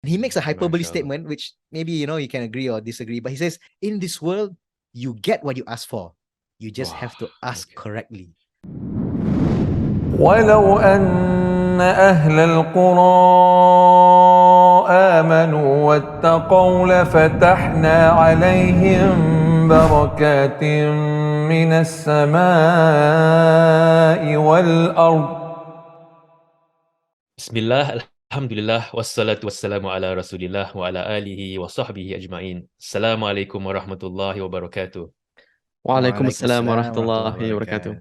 And he makes a hyperbole Mashallah. statement, which maybe, you can agree or disagree, but he says, in this world, you get what you ask for. You just Wow. have to ask Okay. correctly. ولو أن أهل القرى آمنوا واتقوا لفتحنا عليهم بركات من السماء والأرض. Bismillah, Alhamdulillah, wassalatu wassalamu ala Rasulillah wa ala alihi wa sahbihi ajma'in. Assalamualaikum warahmatullahi wabarakatuh. Waalaikumsalam Waalaikumsalam warahmatullahi wabarakatuh.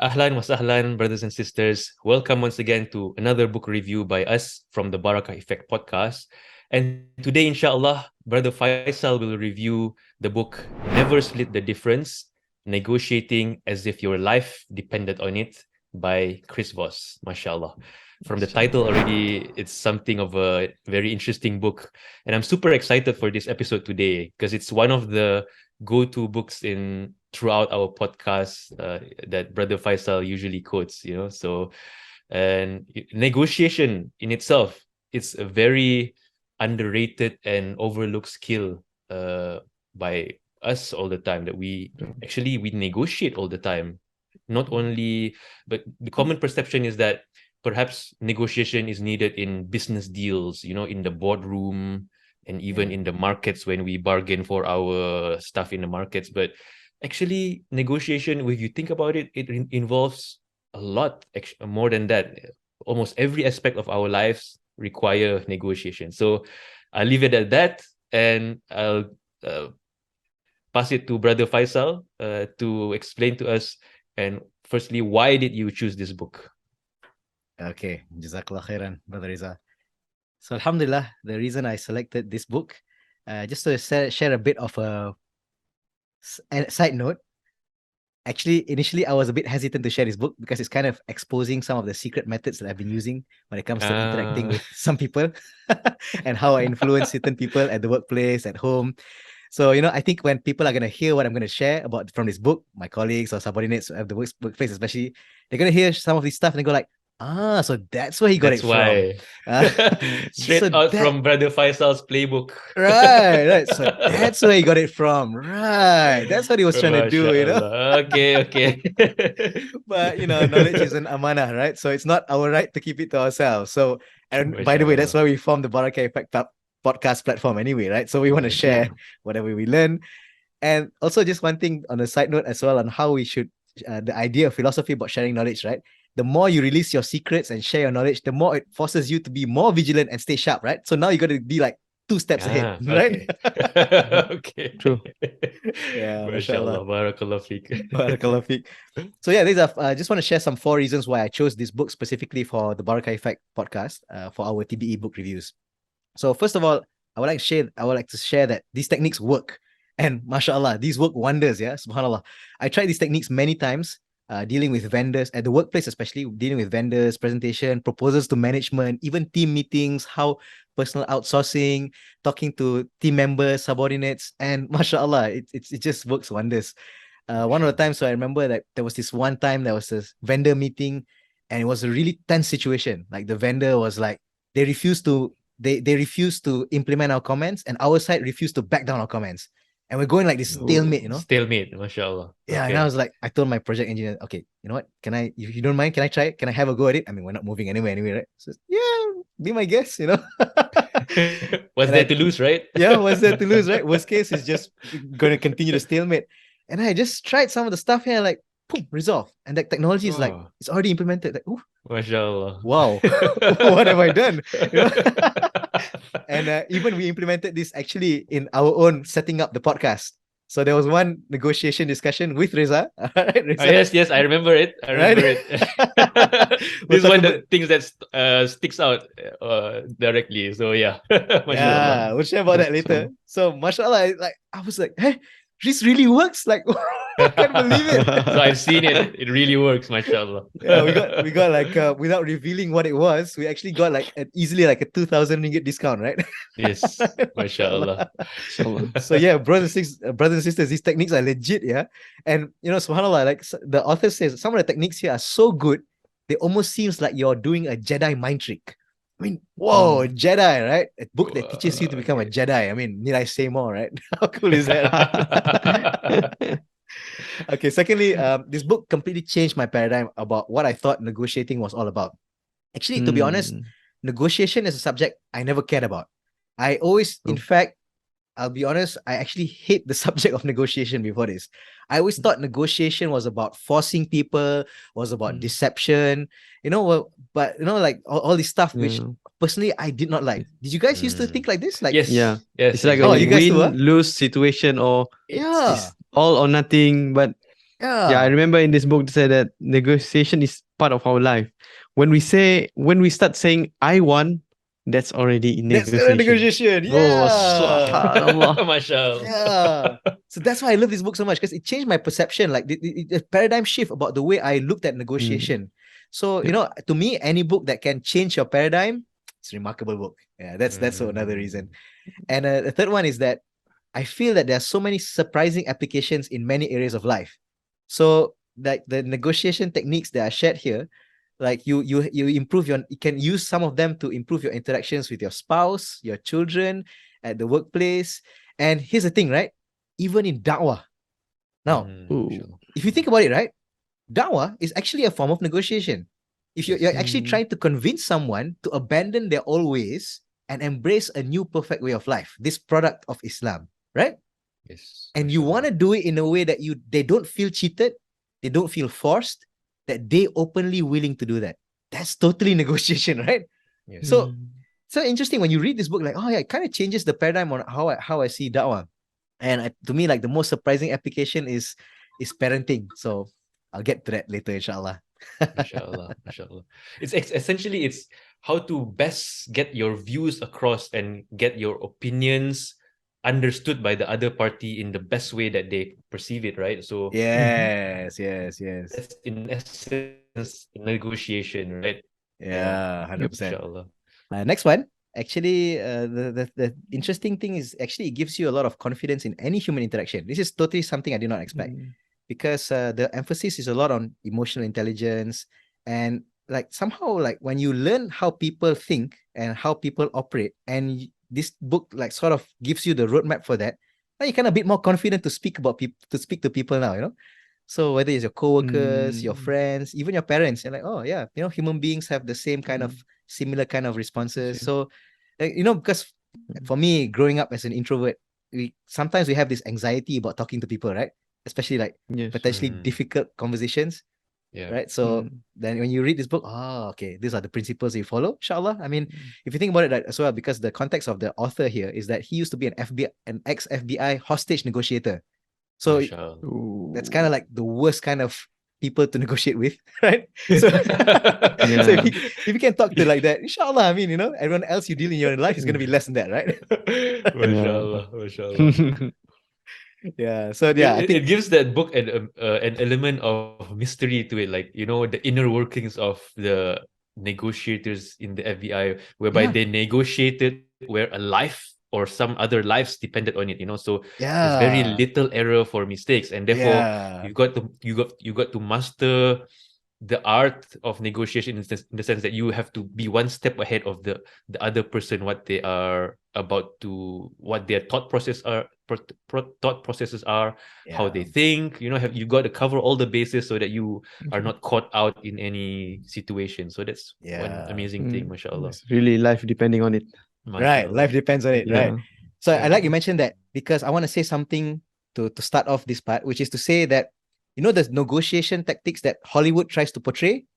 Ahlan wa sahlan, brothers and sisters. Welcome once again to another book review by us from the Barakah Effect podcast. And today, inshallah, Brother Faisal will review the book Never Split the Difference, Negotiating as if your life depended on it by Chris Voss. MashaAllah. From the title already, it's something of a very interesting book. And I'm super excited for this episode today because it's one of the go-to books in throughout our podcast that Brother Faisal usually quotes, So, and negotiation in itself, it's a very underrated and overlooked skill by us all the time, that we negotiate all the time. Not only, but the common perception is that perhaps negotiation is needed in business deals, in the boardroom and even in the markets when we bargain for our stuff in the markets. But actually, negotiation, if you think about it, it involves a lot more than that. Almost every aspect of our lives require negotiation. So I'll leave it at that, and I'll pass it to Brother Faisal to explain to us. And firstly, why did you choose this book? Okay, Jazakallah khairan, Brother Riza. So Alhamdulillah, the reason I selected this book, just to share a bit of a side note. Actually, initially, I was a bit hesitant to share this book because it's kind of exposing some of the secret methods that I've been using when it comes to interacting with some people and how I influence certain people at the workplace, at home. So, I think when people are going to hear what I'm going to share about from this book, my colleagues or subordinates at the workplace especially, they're going to hear some of these stuff and they go like, so that's where he got it why. from. Straight out from Brother Faisal's playbook. Right. So that's where he got it from. Right. That's what he was trying to do, Okay. But, knowledge isn't amanah, right? So it's not our right to keep it to ourselves. So, and by the way, that's why we formed the Barakah Effect podcast platform anyway, right? So we want to share whatever we learn. And also just one thing on a side note as well on how we should, the idea of philosophy about sharing knowledge, right? The more you release your secrets and share your knowledge, the more it forces you to be more vigilant and stay sharp, right? So now you got to be like 2 steps ahead, right? Okay. True. Yeah, mashallah. Barakallah feek. Barakallah feek. So yeah, these are, I just want to share some 4 reasons why I chose this book specifically for the Barakah Effect podcast for our TBE book reviews. So first of all, I would like to share that these techniques work. And mashallah, these work wonders, yeah, subhanallah. I tried these techniques many times, dealing with vendors at the workplace, especially dealing with vendors, presentation, proposals to management, even team meetings, how personal outsourcing, talking to team members, subordinates, and mashallah, it just works wonders. One of the times, so I remember that there was this one time there was this vendor meeting, and it was a really tense situation. Like the vendor was like, they refused to implement our comments, and our side refused to back down our comments. And we're going like this stalemate, Stalemate, mashallah. Yeah, and I was like, I told my project engineer, okay, you know what? If you don't mind, can I try it? Can I have a go at it? I mean, we're not moving anywhere anyway, right? So, yeah, be my guest, What's there to lose, right? Yeah, what's there to lose, right? Worst case is just going to continue the stalemate. And I just tried some of the stuff here, like, boom, resolve. And that technology is like, it's already implemented. Like, ooh, mashallah. Wow, what have I done? And even we implemented this actually in our own setting up the podcast. So there was one negotiation discussion with Reza. Right, Reza? Yes, I remember it. It. This is one of the things that sticks out directly. So yeah. Yeah, we'll share about that later. So mashallah, I was like, hey, this really works. Like, I can't believe it. So I've seen it. It really works, mashallah. Yeah, we got like without revealing what it was, we actually got like easily like a 2,000 ringgit discount, right? Yes, mashallah. So yeah, brothers and sisters, these techniques are legit, yeah. And subhanallah, like the author says, some of the techniques here are so good, they almost seems like you're doing a Jedi mind trick. I mean, whoa, Jedi, right? A book that teaches you to become a Okay. Jedi. I mean, need I say more, right? How cool is that? Okay, secondly, this book completely changed my paradigm about what I thought negotiating was all about. Actually, to be honest, Mm. negotiation is a subject I never cared about. I always, in Oh. fact, I'll be honest, I actually hate the subject of negotiation before this. I always thought negotiation was about forcing people, was about deception, but like all this stuff, which Yeah. personally I did not like. Did you guys used to Mm. think like this? Like, Yeah. Yes, It's like yes, a oh, we you do. guys too, huh? win-lose situation, or Yeah, it's all or nothing. But yeah, I yeah. remember in this book they said that negotiation is part of our life. When we start saying I won, that's already That's the negotiation. negotiation. Oh, Yeah. subhanallah. Mashallah. Yeah. So that's why I love this book so much because it changed my perception, like the paradigm shift about the way I looked at Mm. negotiation. So, Yep. to me, any book that can change your paradigm, it's a remarkable book. Yeah, that's another reason. Mm. And the third one is that I feel that there are so many surprising applications in many areas of life. So, like the negotiation techniques that are shared here, like you improve you can use some of them to improve your interactions with your spouse, your children, at the workplace. And here's the thing, right? Even in da'wah. Now, Ooh. Mashallah. if you think about it, right? Da'wah is actually a form of negotiation. If you're Yes. actually Mm. trying to convince someone to abandon their old ways and embrace a new perfect way of life, this product of Islam, right? Yes. And you want to Mashallah. do it in a way that they don't feel cheated, they don't feel forced, that they openly willing to do that. That's totally negotiation, right? Yes. So Mm. so interesting when you read this book, like, oh yeah, it kind of changes the paradigm on how I see da'wah. And to me, like the most surprising application is parenting. So I'll get to that later, inshallah. Mashallah. Mashallah. Essentially it's how to best get your views across and get your opinions understood by the other party in the best way that they perceive it, right? So Mhm. Yes, yes, yes. that's in essence negotiation, right? Yeah. Yeah, Yep. 100%. Mashallah. Next one. Actually, the interesting thing is actually it gives you a lot of confidence in any human interaction. This is totally something I did not expect Mm. because the emphasis is a lot on emotional intelligence, and like somehow like when you learn how people think and how people operate, and this book like sort of gives you the roadmap for that. Now you're kind of a bit more confident to speak about people to speak to people now. So whether it's your coworkers, your Mm. friends, even your parents, you're like, oh yeah, human beings have the same kind of Mm. similar kind of responses. Same. So, because Mm. for me, growing up as an introvert, we sometimes we have this anxiety about talking to people, right? Especially like Yes. potentially Mm. difficult conversations, Yeah. right? So Mm. then when you read this book, oh, okay, these are the principles you follow, inshallah. I mean, Mm. if you think about it as well, because the context of the author here is that he used to be an ex-FBI hostage negotiator. So Mashallah. that's kind Ooh. of like the worst kind of people to negotiate with, right? So, so Yeah. if you can talk to like that, inshallah, I mean, everyone else you deal in your life is going to be less than that, right? Yeah. Mashallah. Mashallah. Yeah. So It, yeah, I it think it gives that book an element of mystery to it, like the inner workings of the negotiators in the FBI, whereby yeah, they negotiated where a life or some other lives depended on it. So there's very yeah, little error for mistakes, and therefore yeah, you got to master the art of negotiation in the sense that you have to be one step ahead of the other person, what they are about to, what their thought processes are, how yeah, they think. You got to cover all the bases so that you are Mhm. not caught out in any situation. So that's one yeah. amazing thing, Mm. mashallah. It's really life depending on it. Right. Life Mashallah. depends on it, right? Yeah. Yeah. So I Yeah. like you mentioned that because I want to say something to start off this part, which is to say that the negotiation tactics that Hollywood tries to portray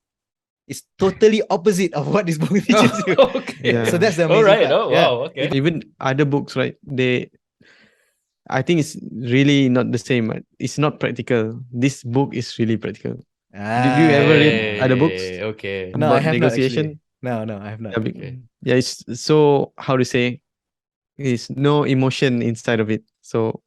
is totally opposite of what this book teaches you. Okay. So Yeah. that's the All amazing right. part. Oh, Yeah. wow. Okay. Even other books, right? I think it's really not the same. Right? It's not practical. This book is really practical. Did you ever read other books Hey, okay. No, I about have not actually. negotiation? No, I have not. Yeah, Okay. yeah, it's so how to say, it's no emotion inside of it. So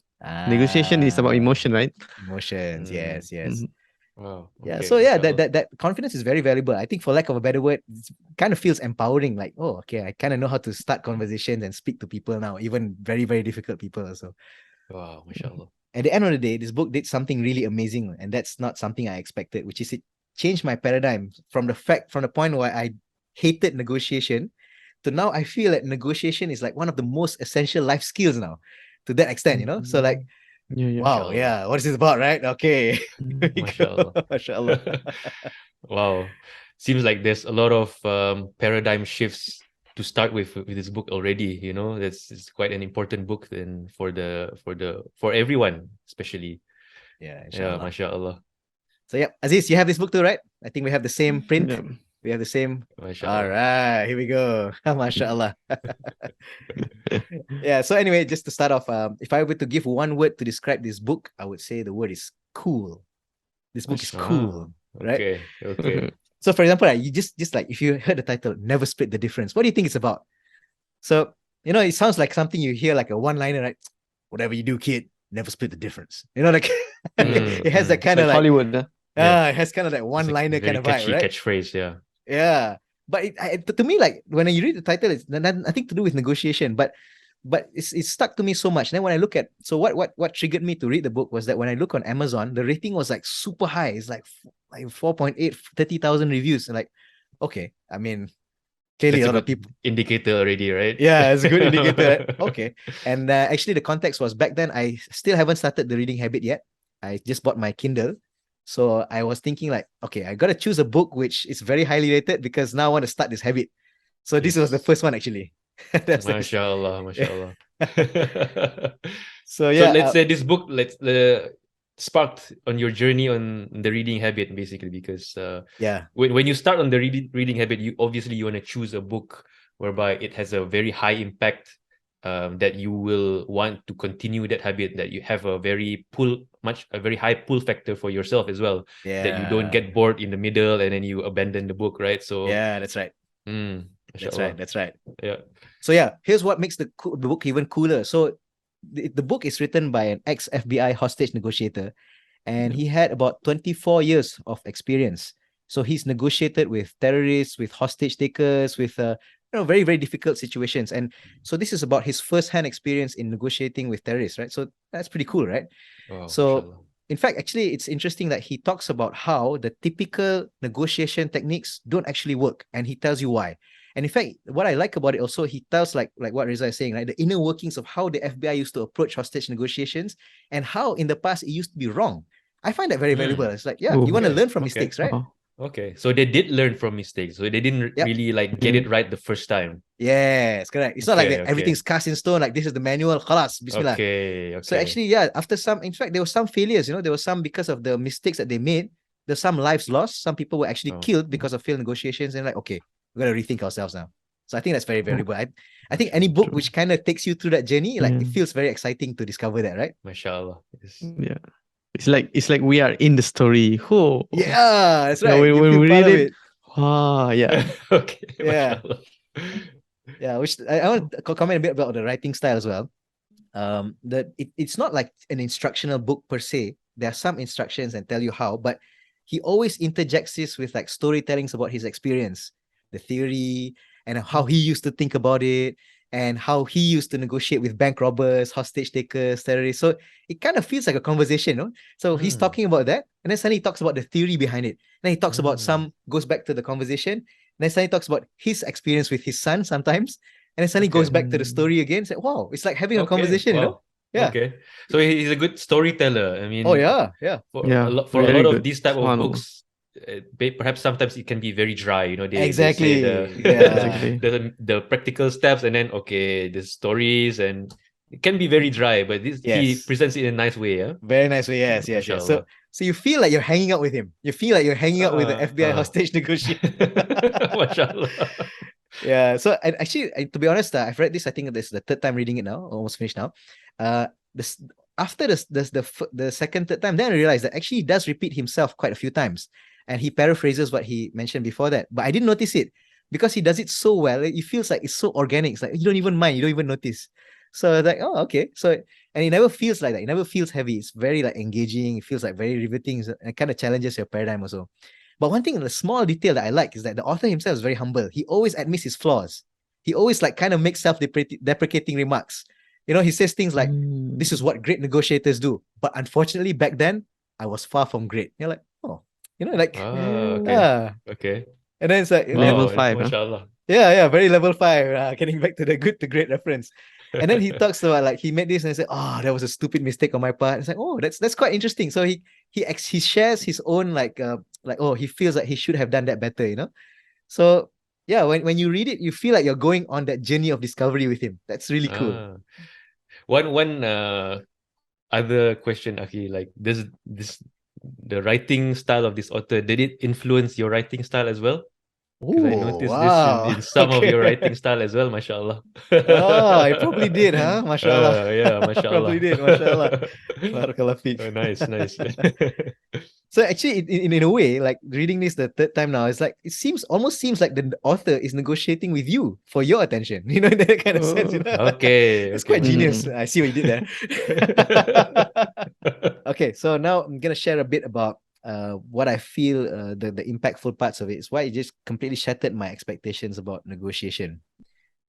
negotiation is about Ah, emotion, right? emotions. Mm, Yes, yes. Mhm. wow. Yeah. Okay. So yeah, that Mashallah. that that confidence is very valuable. I think for lack of a better word, it kind of feels empowering. Like, oh, okay, I kind of know how to start conversations and speak to people now, even very, very difficult people also. Wow. Mashallah. At the end of the day, this book did something really amazing, and that's not something I expected, which is it changed my paradigm from the point where I hated negotiation to now I feel that negotiation is like one of the most essential life skills now, to that extent, you know. So like, Yeah. wow, Mashallah. yeah, what is this about, right? Okay. Here we go. Mashallah. Mashallah. Wow. Seems like there's a lot of paradigm shifts to start with this book already. You know, it's quite an important book then for everyone, especially. Yeah, Yeah, inshallah. mashallah. So yeah, Aziz, you have this book too, right? I think we have the same print. Yeah. We have the same. All Mashallah. right, here we go. Mashallah. Yeah. So anyway, just to start off, if I were to give one word to describe this book, I would say the word is cool. This book is cool, right? Okay, okay. So for example, you just like if you heard the title, Never Split the Difference, what do you think it's about? So, you know, it sounds like something you hear like a one-liner, right? Whatever you do, kid, never split the difference. You know, like it has that kind of Like Hollywood. Yeah. it has kind of like It's a one-liner kind very of vibe, catchy right? catchphrase, yeah. Yeah. But to me, like when you read the title, it's nothing to do with negotiation, but it's stuck to me so much. Then when I look at what triggered me to read the book was that when I look on Amazon, the rating was like super high. It's like 4.8, 30,000 reviews. And like, okay, I mean, clearly That's a a lot of good people. indicator already, right? Yeah, it's a good indicator. Right? Okay. And actually, the context was back then, I still haven't started the reading habit yet. I just bought my Kindle. So I was thinking like, okay, I got to choose a book which is very highly rated because now I want to start this habit. So this was the Yes. first one actually. Mashallah, mashallah. So So yeah, let's say this book sparked on your journey on the reading habit, basically, because yeah, when you start on the reading habit, you obviously you want to choose a book whereby it has a very high impact, that you will want to continue that habit, that you have a very high pull factor for yourself as well, that you don't yeah, get bored in the middle and then you abandon the book, right? So yeah. That's right. That's right. mashallah. That's right. Yeah. So yeah, here's what makes the book even cooler. So the book is written by an ex-FBI hostage negotiator, and he had about 24 years of experience. So he's negotiated with terrorists, with hostage takers, with very, very difficult situations. And so this is about his first-hand experience in negotiating with terrorists, right? So that's pretty cool, right? Wow, So mashallah. in fact, actually, it's interesting that he talks about how the typical negotiation techniques don't actually work, and he tells you why. And in fact, what I like about it also, he tells like what Reza is saying, right? The inner workings of how the FBI used to approach hostage negotiations and how in the past it used to be wrong. I find that very valuable. It's like, yeah, you want to Okay, learn from okay. mistakes, right? Okay, so they did learn from mistakes. So they didn't Yep. really like get it right the first time. Yes, correct. It's not like Okay, that everything's cast in stone, like this is the manual, khalas, bismillah. Okay, So actually, yeah, after some, in fact, there were some failures, there were some because of the mistakes that they made. There's some lives lost. Some people were actually killed because of failed negotiations, and like, okay, we got to rethink ourselves now. So I think that's very valuable. I think any book which kind of takes you through that journey, like it feels very exciting to discover that, right? Mashallah. Yes. Yeah. It's like we are in the story. Oh, Yeah, that's right. When, You when feel we part read of it, wow, yeah. Okay, Yeah. mashallah. Yeah, which I want to comment a bit about the writing style as well. That it's not like an instructional book per se. There are some instructions and tell you how, but he always interjects this with like storytellings about his experience, the theory, and how he used to think about it, and how he used to negotiate with bank robbers, hostage takers, terrorists. So it kind of feels like a conversation, no? So he's talking about that, and then suddenly he talks about the theory behind it. Then he talks about goes back to the conversation, and then suddenly talks about his experience with his son sometimes, and then suddenly goes back to the story again. It's like, wow, it's like having a conversation, wow. Yeah. Okay. So he's a good storyteller. I mean, Oh yeah, yeah. For Yeah, a lot very of good. these type of Swan. books, perhaps sometimes it can be very dry. They Exactly. say Yeah. the practical steps, and then the stories, and it can be very dry. But he Yes. presents it in a nice way. Yeah. Very nice way. Yes. So you feel like you're hanging out with him. You feel like you're hanging out with the FBI hostage negotiator. Mashallah. Yeah. So actually, to be honest, I've read this. I think this is the third time reading it now. Almost finished now. This after the second, third time, then I realized that actually he does repeat himself quite a few times, and he paraphrases what he mentioned before that. But I didn't notice it because he does it so well. It feels like it's so organic. It's like you don't even mind. You don't even notice. So I was like, oh, okay. So and it never feels like that. It never feels heavy. It's very like engaging. It feels like very riveting. It kind of challenges your paradigm also. But one thing, the small detail that I like is that the author himself is very humble. He always admits his flaws. He always like kind of makes self-deprecating remarks. He says things like, "This is what great negotiators do." But unfortunately, back then, I was far from great. You're like, oh, like, okay. Okay. And then it's like Level 5, huh? Mashallah. Yeah, very level 5. Getting back to the good to great reference. And then he talks about like he made this and he said, "Oh, that was a stupid mistake on my part." It's like, "Oh, that's quite interesting." So he shares his own like oh, he feels like he should have done that better, you know. So yeah, when you read it, you feel like you're going on that journey of discovery with him. That's really cool. One other question, Aki, like this the writing style of this author, did it influence your writing style as well? Because I noticed this in some of your writing style as well, mashallah. Oh, I probably did, huh? Mashallah. Yeah, mashallah. Probably did, mashallah. Barakallah feek. Nice. So actually, in a way, like reading this the third time now, it's like it almost seems like the author is negotiating with you for your attention. You know, in that kind of sense. You know? Okay. It's quite genius. I see what you did there. Okay, so now I'm gonna share a bit about what I feel the impactful parts of it is why it just completely shattered my expectations about negotiation.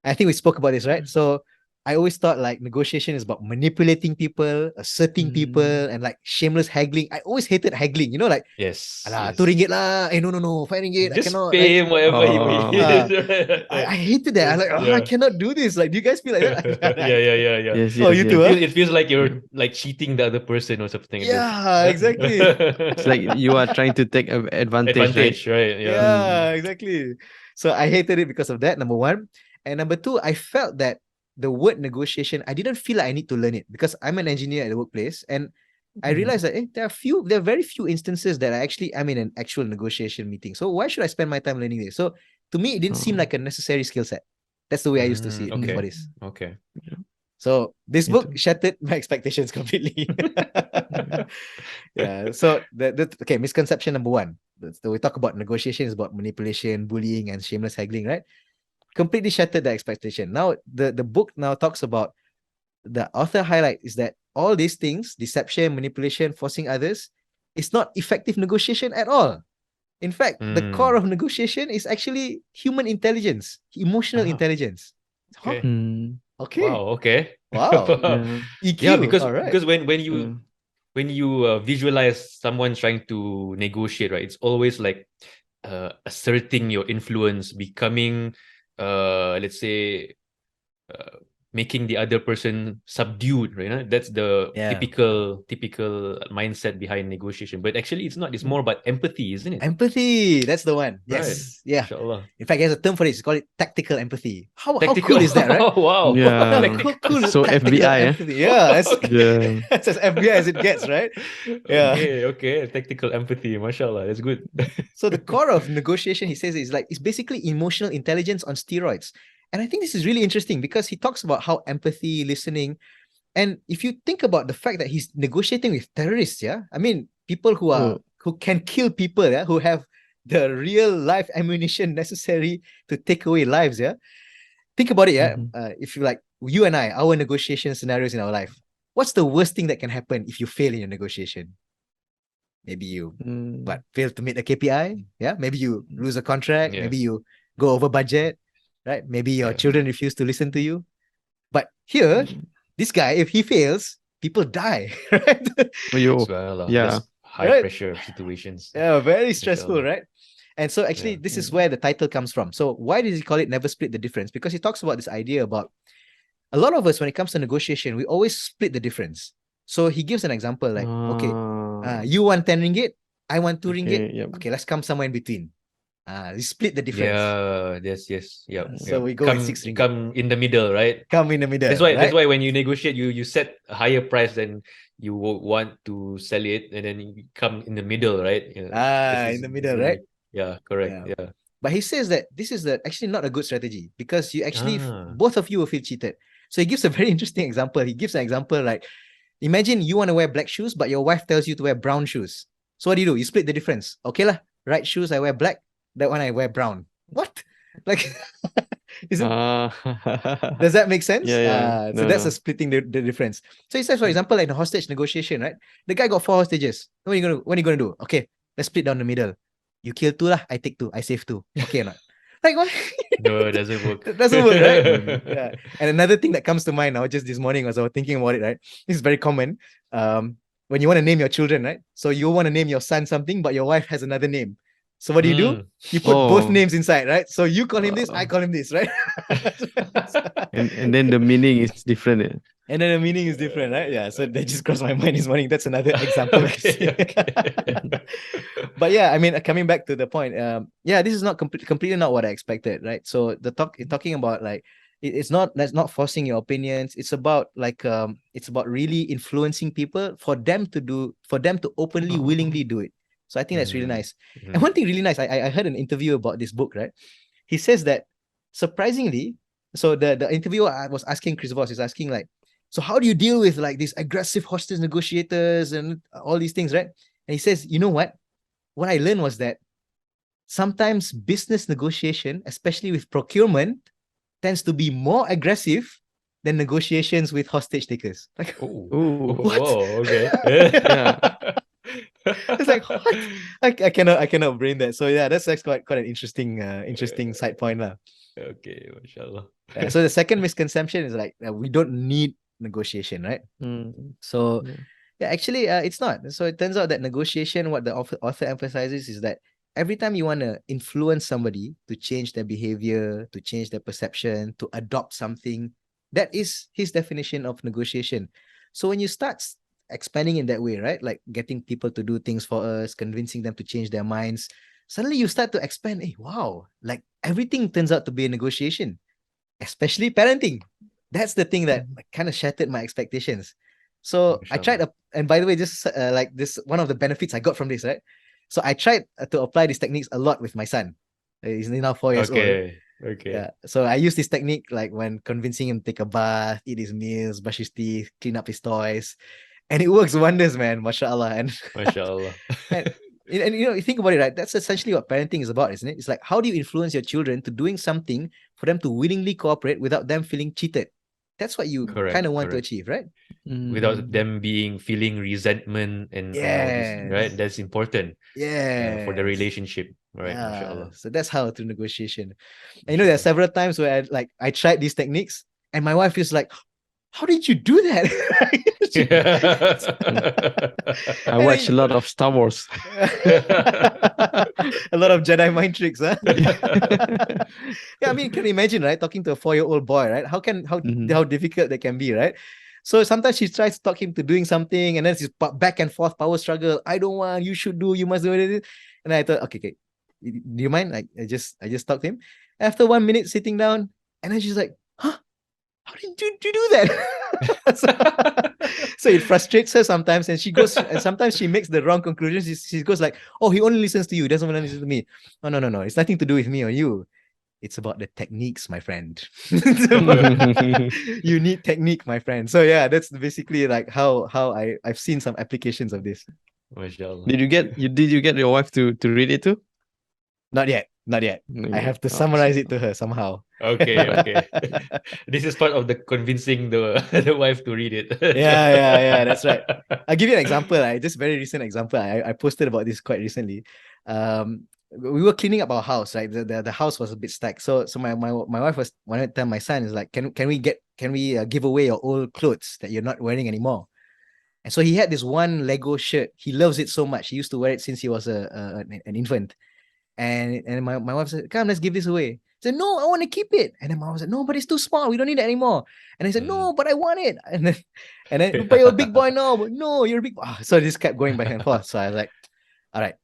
I think we spoke about this, right? So I always thought like negotiation is about manipulating people, asserting people, and like shameless haggling. I always hated haggling, you know, like Yes. alah, RM2 lah. No, RM5. Just I cannot. pay Like, him whatever he needs. I hated that. I'm like, I cannot do this. Like, do you guys feel like that? Yeah. Yes, Oh, you too, huh? It feels like you're like cheating the other person or something. Yeah, exactly. It's like you are trying to take advantage, right? Yeah, exactly. So I hated it because of that, number one. And number two, I felt that the word negotiation, I didn't feel like I need to learn it because I'm an engineer at the workplace, and I realized that there are very few instances that I'm in an actual negotiation meeting. So why should I spend my time learning this? So to me, it didn't seem like a necessary skill set. That's the way I used to see it before this. Okay. So this Me book too. shattered my expectations completely. Yeah. So okay, misconception number one. So we talk about negotiation is about manipulation, bullying, and shameless haggling, right? Completely shattered the expectation. Now the book now talks about the author highlight is that all these things, deception, manipulation, forcing others, is not effective negotiation at all. In fact, the core of negotiation is actually human intelligence, emotional intelligence. Okay. Okay. Wow. Okay. Wow. EQ. Yeah, because all right. because when you visualize someone trying to negotiate, right, it's always like asserting your influence, becoming let's say making the other person subdued, right? That's the typical mindset behind negotiation. But actually it's not. It's more about empathy, isn't it? Empathy, that's the one. Yes. Right. Yeah. Inshallah. In fact, there's a term for this. It's called tactical empathy. How Tactical. cool is that, right? Wow. Yeah. How cool is So tactical FBI, empathy? Yeah, Yeah. that's as FBI as it gets, right? Yeah. Okay. Tactical empathy, mashallah. That's good. So the core of negotiation, he says, is it's basically emotional intelligence on steroids. And I think this is really interesting because he talks about how empathy, listening, and if you think about the fact that he's negotiating with terrorists, I mean, people who can kill people, who have the real life ammunition necessary to take away lives, Think about it, if you like, you and I, our negotiation scenarios in our life, what's the worst thing that can happen if you fail in your negotiation? Maybe you fail to meet a KPI, maybe you lose a contract, maybe you go over budget, right? Maybe your children refuse to listen to you. But here, this guy, if he fails, people die, right? High pressure situations. Yeah, very stressful, right? And so actually, this is where the title comes from. So why does he call it Never Split the Difference? Because he talks about this idea about a lot of us, when it comes to negotiation, we always split the difference. So he gives an example like, okay, you want 10 ringgit, I want 2 ringgit. Okay, let's come somewhere in between. We split the difference. Yes. So we go with 6 ringgit. Come in the middle, right? Come in the middle. That's why when you negotiate, you set a higher price than you want to sell it, and then you come in the middle, right? In the middle, right? Yeah, correct. Yeah. But he says that this is actually not a good strategy because you actually both of you will feel cheated. So he gives a very interesting example. He gives an example like, imagine you want to wear black shoes, but your wife tells you to wear brown shoes. So what do? You split the difference. Okay lah, right shoes I wear black, that one I wear brown. What? Like, does that make sense? So that's a splitting the difference. So he says, for example, like the hostage negotiation, right? The guy got 4 hostages. What are you gonna do? Okay, let's split down the middle. You kill 2 lah, I take 2, I save 2. Okay or not? Like what? No, it doesn't work. It doesn't work, right? Yeah. And another thing that comes to mind now, just this morning, as I was thinking about it, right? This is very common. When you want to name your children, right? So you want to name your son something, but your wife has another name. So what do? You put both Oh. names inside, right? So you call him this, I call him this, right? And then the meaning is different. And then the meaning is different, right? Yeah. So that just crossed my mind this morning. That's another example. But yeah, I mean, coming back to the point, yeah, this is not completely not what I expected, right? So talking about like it's not, that's not forcing your opinions. It's about like it's about really influencing people for them to openly, willingly do it. So I think that's really nice. And one thing really nice, I heard an interview about this book, right? He says that surprisingly, so the interviewer was asking Chris Voss, is asking like, so how do you deal with like these aggressive hostage negotiators and all these things, right? And he says, you know what? What I learned was that sometimes business negotiation, especially with procurement, tends to be more aggressive than negotiations with hostage takers. Like, what? Oh, okay. It's like, what? I cannot brain that. So yeah, that's quite an interesting side point lah. Okay, mashallah. So the second misconception is like we don't need negotiation, right? So yeah, actually, it's not. So it turns out that negotiation, what the author emphasizes is that every time you want to influence somebody to change their behavior, to change their perception, to adopt something, that is his definition of negotiation. So when you start expanding in that way, right? Like getting people to do things for us, convincing them to change their minds, suddenly you start to expand. Hey, wow, like everything turns out to be a negotiation, especially parenting. That's the thing that kind of shattered my expectations. So I tried, and by the way, just like this, one of the benefits I got from this, right? So I tried to apply these techniques a lot with my son. He's now 4 years old. Okay. Yeah. So I use this technique like when convincing him to take a bath, eat his meals, brush his teeth, clean up his toys, and it works wonders, man. Mashallah. And Mashallah. and you know, you think about it, right? That's essentially what parenting is about, isn't it? It's like, how do you influence your children to doing something for them to willingly cooperate without them feeling cheated? That's what you kind of want to achieve, right? Without them feeling resentment and all this, right? That's important. For the relationship, right? Mashallah. So that's how through negotiation. And you know, there are several times where I tried these techniques, and my wife is like, "How did you do that?" I watch a lot of Star Wars. A lot of Jedi mind tricks, huh? Yeah, I mean, can you imagine, right? Talking to a 4-year-old boy, right? How difficult that can be, right? So sometimes she tries to talk him to doing something, and then it's back and forth power struggle. I don't want, you should do, you must do it. And I thought, okay, do you mind? Like I just talked to him. After 1 minute sitting down, and then she's like, huh? How did you do that? So it frustrates her sometimes, and she goes, and sometimes she makes the wrong conclusions. She goes like, oh, he only listens to you, doesn't want to listen to me. Oh, no. It's nothing to do with me or you. It's about the techniques, my friend. You need technique, my friend. So yeah, that's basically like how I've seen some applications of this. Mashallah. Did you get your wife to read it too? Not yet. I have to summarize it to her somehow. Okay. This is part of the convincing the wife to read it. Yeah, that's right. I'll give you an example. Just very recent example. I posted about this quite recently. We were cleaning up our house, right? The house was a bit stacked. So my wife wanted to tell my son, is like, can we give away your old clothes that you're not wearing anymore? And so he had this one Lego shirt. He loves it so much. He used to wear it since he was an infant. And my wife said, come, let's give this away. I said, no, I want to keep it. And then my wife said, no, but it's too small. We don't need it anymore. And I said, no, but I want it. And then but you're a big boy now. But no, you're a big boy. So this kept going back and forth. So I was like, all right,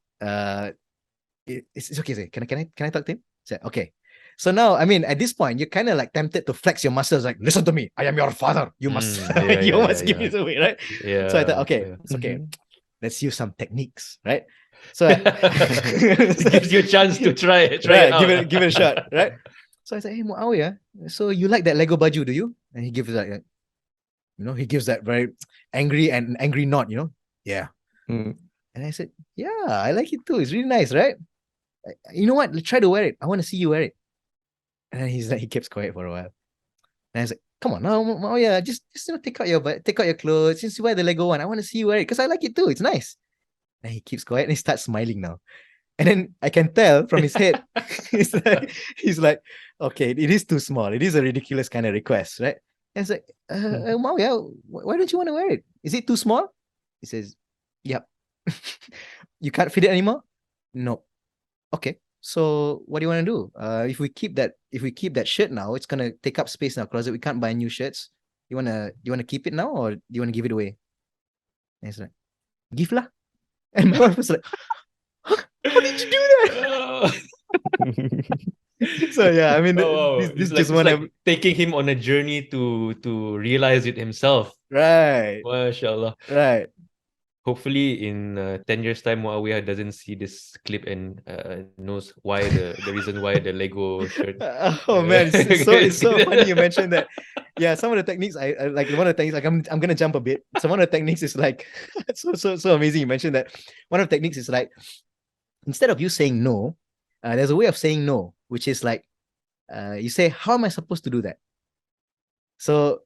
it's okay. Say, can I talk to him? I said, okay. So now, I mean, at this point, you're kind of like tempted to flex your muscles. Like, listen to me. I am your father. You must, you must give this away, right? Yeah. So I thought, okay, it's okay. Let's use some techniques, right? So it gives you a chance to try it. Give it a shot, right? So I said, hey, Muawiyah, so you like that Lego baju, do you? And he gives like, he gives that very angry nod, yeah. And I said, yeah, I like it too. It's really nice, right? You know what? Try to wear it. I want to see you wear it. And then he keeps quiet for a while. And I was like, come on, no, Muawiyah, just take out your clothes. Since you wear the Lego one, I want to see you wear it because I like it too. It's nice. And he keeps quiet and he starts smiling now. And then I can tell from his head, he's like, okay, it is too small. It is a ridiculous kind of request, right? And it's like, Muawiyah, why don't you want to wear it? Is it too small? He says, yep. You can't fit it anymore? No. okay, so what do you want to do? If we keep that shirt now, it's gonna take up space in our closet. We can't buy new shirts. Do you wanna keep it now, or do you want to give it away? And he's like, give lah. And my wife was like, huh? How did you do that? Oh, So yeah, I mean, wow. this It's just one like taking him on a journey to realize it himself. right, MashaAllah. right. Hopefully in 10 years time Muawiyah doesn't see this clip and knows why the reason why the Lego shirt. Oh man, it's so funny you mentioned that. Yeah, some of the techniques I like. One of the techniques, like I'm gonna jump a bit. So one of the techniques is like so amazing. You mentioned that one of the techniques is like, instead of you saying no, there's a way of saying no, which is like, you say, how am I supposed to do that? So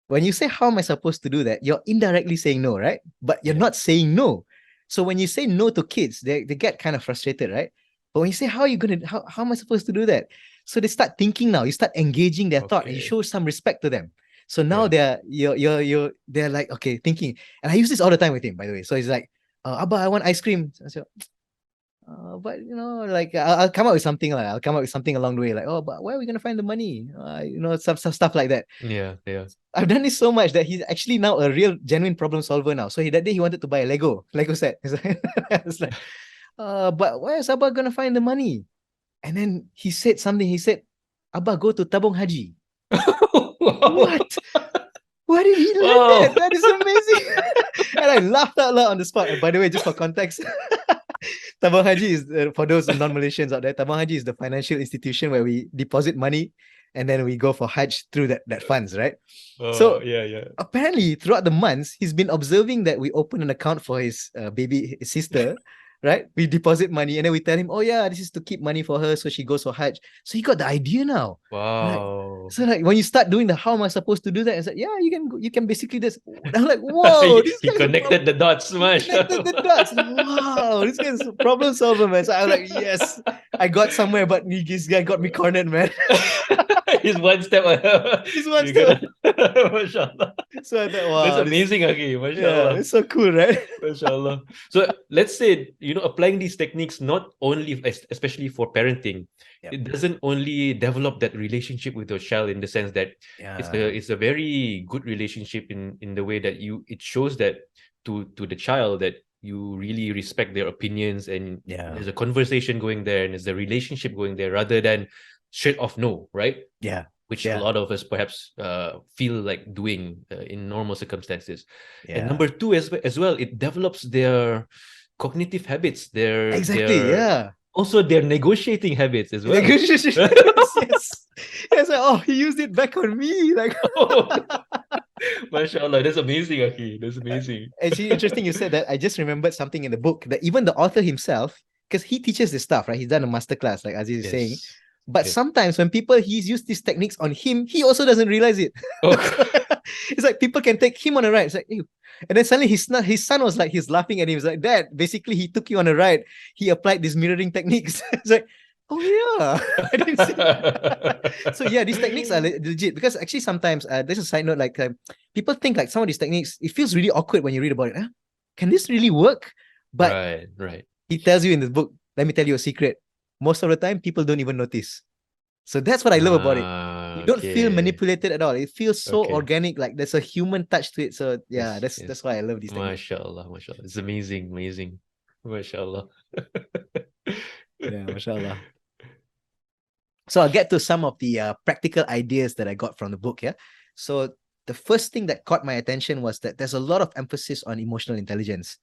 when you say, how am I supposed to do that, you're indirectly saying no, right? But you're not saying no. So when you say no to kids, they get kind of frustrated, right? But when you say, how am I supposed to do that? So they start thinking now, you start engaging their thought, and you Okay. show some respect to them. So now Yeah. they're like, okay, thinking. And I use this all the time with him, by the way. So he's like, Abba, I want ice cream. So I said, but like I'll come up with something like I'll come up with something along the way, like, oh, but where are we gonna find the money? Some stuff like that. Yeah. I've done this so much that he's actually now a real genuine problem solver now. So that day he wanted to buy a Lego set. It's like, but where's Abba gonna find the money? And then he said something. He said, Abba, go to Tabung Haji. What? Where did he learn Wow. that? That is amazing. And I laughed out loud on the spot. And by the way, just for context, Tabung Haji is, for those non-Malaysians out there, Tabung Haji is the financial institution where we deposit money and then we go for Hajj through that funds, right? So yeah. apparently throughout the months, he's been observing that we open an account for his his sister, right? We deposit money and then we tell him, oh yeah, this is to keep money for her so she goes for Hajj. So he got the idea now. Wow. So like when you start doing the how am I supposed to do that, it's like, yeah, you can basically this. I'm like, whoa, this he guy's connected the dots, connected the dots. Wow, this guy's a problem solver, man. So I was like, yes, I got somewhere, but this guy got me cornered, man. He's one step ahead. He's one step. MashaAllah. So I thought, wow, That's amazing, Aki. Yeah, MashaAllah. it's so cool, right? MashaAllah. So let's say, applying these techniques not only, especially for parenting, Yep. it doesn't only develop that relationship with your child in the sense that it's a very good relationship in the way that it shows that to the child that you really respect their opinions and there's a conversation going there and there's a relationship going there rather than straight off no, right? Yeah. Which a lot of us perhaps feel like doing in normal circumstances. And number two, as well, it develops their cognitive habits, also their negotiating habits as well. Negotiation. yes. Like, oh, he used it back on me. Like, MashaAllah, that's amazing, Aki. That's amazing. Actually, interesting you said that. I just remembered something in the book that even the author himself, because he teaches this stuff, right? He's done a masterclass, like Aziz is saying. But sometimes when he's used these techniques on him, he also doesn't realize it. Oh. It's like people can take him on a ride. It's like, ew. And then suddenly his son was like, he's laughing at him. He's like, Dad, basically he took you on a ride. He applied these mirroring techniques. It's like, oh yeah. I didn't see that. So yeah, these techniques are legit because actually sometimes, there's a side note, like people think like some of these techniques, it feels really awkward when you read about it. Huh? Can this really work? But right. He tells you in the book, let me tell you a secret. Most of the time, people don't even notice. So that's what I love about it. You don't feel manipulated at all. It feels so organic, like there's a human touch to it. So yeah, that's why I love these techniques. MashaAllah. It's amazing. MashaAllah. Yeah, MashaAllah. So I'll get to some of the practical ideas that I got from the book. Yeah. So the first thing that caught my attention was that there's a lot of emphasis on emotional intelligence.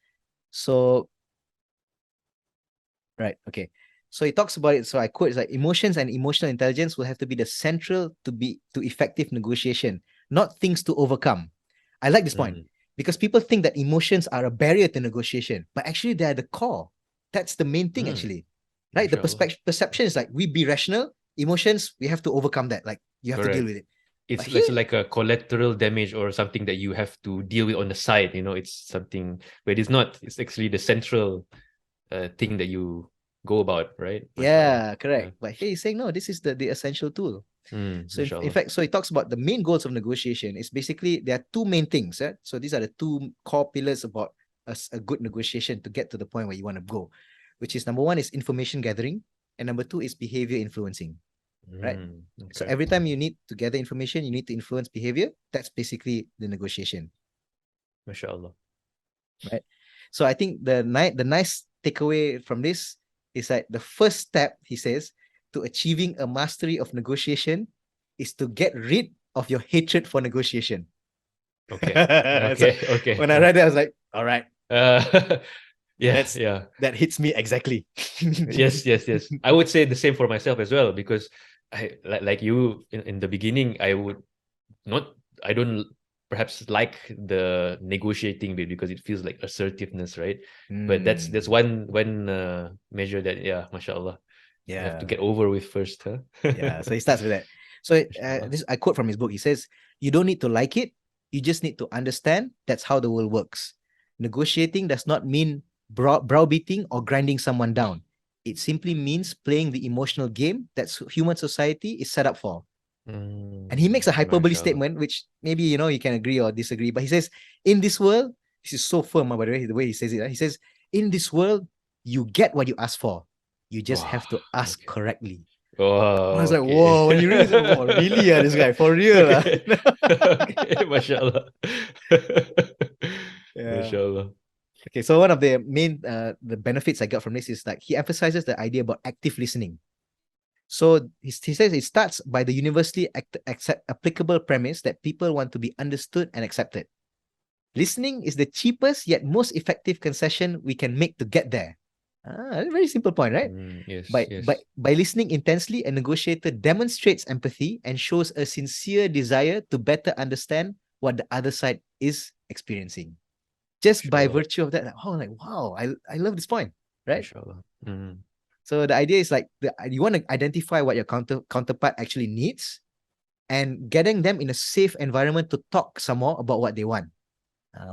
So, right. Okay. So he talks about it. So I quote, it's like emotions and emotional intelligence will have to be the central to effective negotiation, not things to overcome. I like this point because people think that emotions are a barrier to negotiation, but actually they're the core. That's the main thing actually, right? The perception is like we be rational. Emotions, we have to overcome that. Like you have to deal with it. It's like a collateral damage or something that you have to deal with on the side. It's something where it's not. It's actually the central thing that you go about, right? Yeah, correct. Yeah. But here he's saying no, this is the essential tool. So in fact, so he talks about the main goals of negotiation. Is basically there are two main things. So these are the two core pillars about a good negotiation to get to the point where you want to go. which is number one is information gathering, and number two is behavior influencing. Right. So Okay. every time you need to gather information, you need to influence behavior. That's basically the negotiation. MashaAllah. Right. So I think the nice takeaway from this is that the first step, he says, to achieving a mastery of negotiation is to get rid of your hatred for negotiation. Okay. So Okay. when I read it, I was like, all right, Yeah. That's- Yeah. that hits me exactly. Yes. I would say the same for myself as well, because I like you in the beginning, I don't perhaps like the negotiating bit because it feels like assertiveness, right? But that's one measure that, yeah, mashallah, you have to get over with first, huh? Yeah, so he starts with that. So Mashallah. this I quote from his book. He says, "You don't need to like it. You just need to understand that's how the world works. Negotiating does not mean browbeating or grinding someone down. It simply means playing the emotional game that human society is set up for." And he makes a hyperbole Mashallah. statement, which maybe you can agree or disagree. But he says, "In this world, this is so firm, by the way he says it. He says, in this world, you get what you ask for. You just have to ask Okay. correctly." Oh, I was like, okay. whoa, when you read this, oh, really? This guy, for real. Okay. Okay, mashallah. Yeah. Mashallah. Okay, so one of the main the benefits I got from this is like he emphasizes the idea about active listening. So he says it starts by the universally applicable premise that people want to be understood and accepted. Listening is the cheapest yet most effective concession we can make to get there. A very simple point, right? Yes. By listening intensely, a negotiator demonstrates empathy and shows a sincere desire to better understand what the other side is experiencing. Just by Mashallah. virtue of that, wow, I love this point, right? Mashallah. So the idea is like you want to identify what your counterpart actually needs and getting them in a safe environment to talk some more about what they want.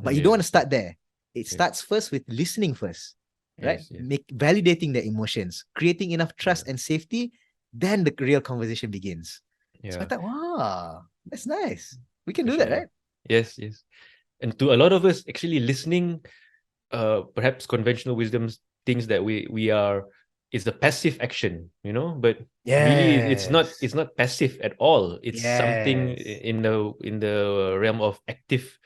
But you don't want to start there. It starts first with listening first, right? Yes. Validating their emotions, creating enough trust and safety, then the real conversation begins. So I thought, wow, that's nice. We can do that, right? Yes. And to a lot of us, actually listening, perhaps conventional wisdoms, things that we are, is the passive action, but really it's not passive at all. It's something in the realm of active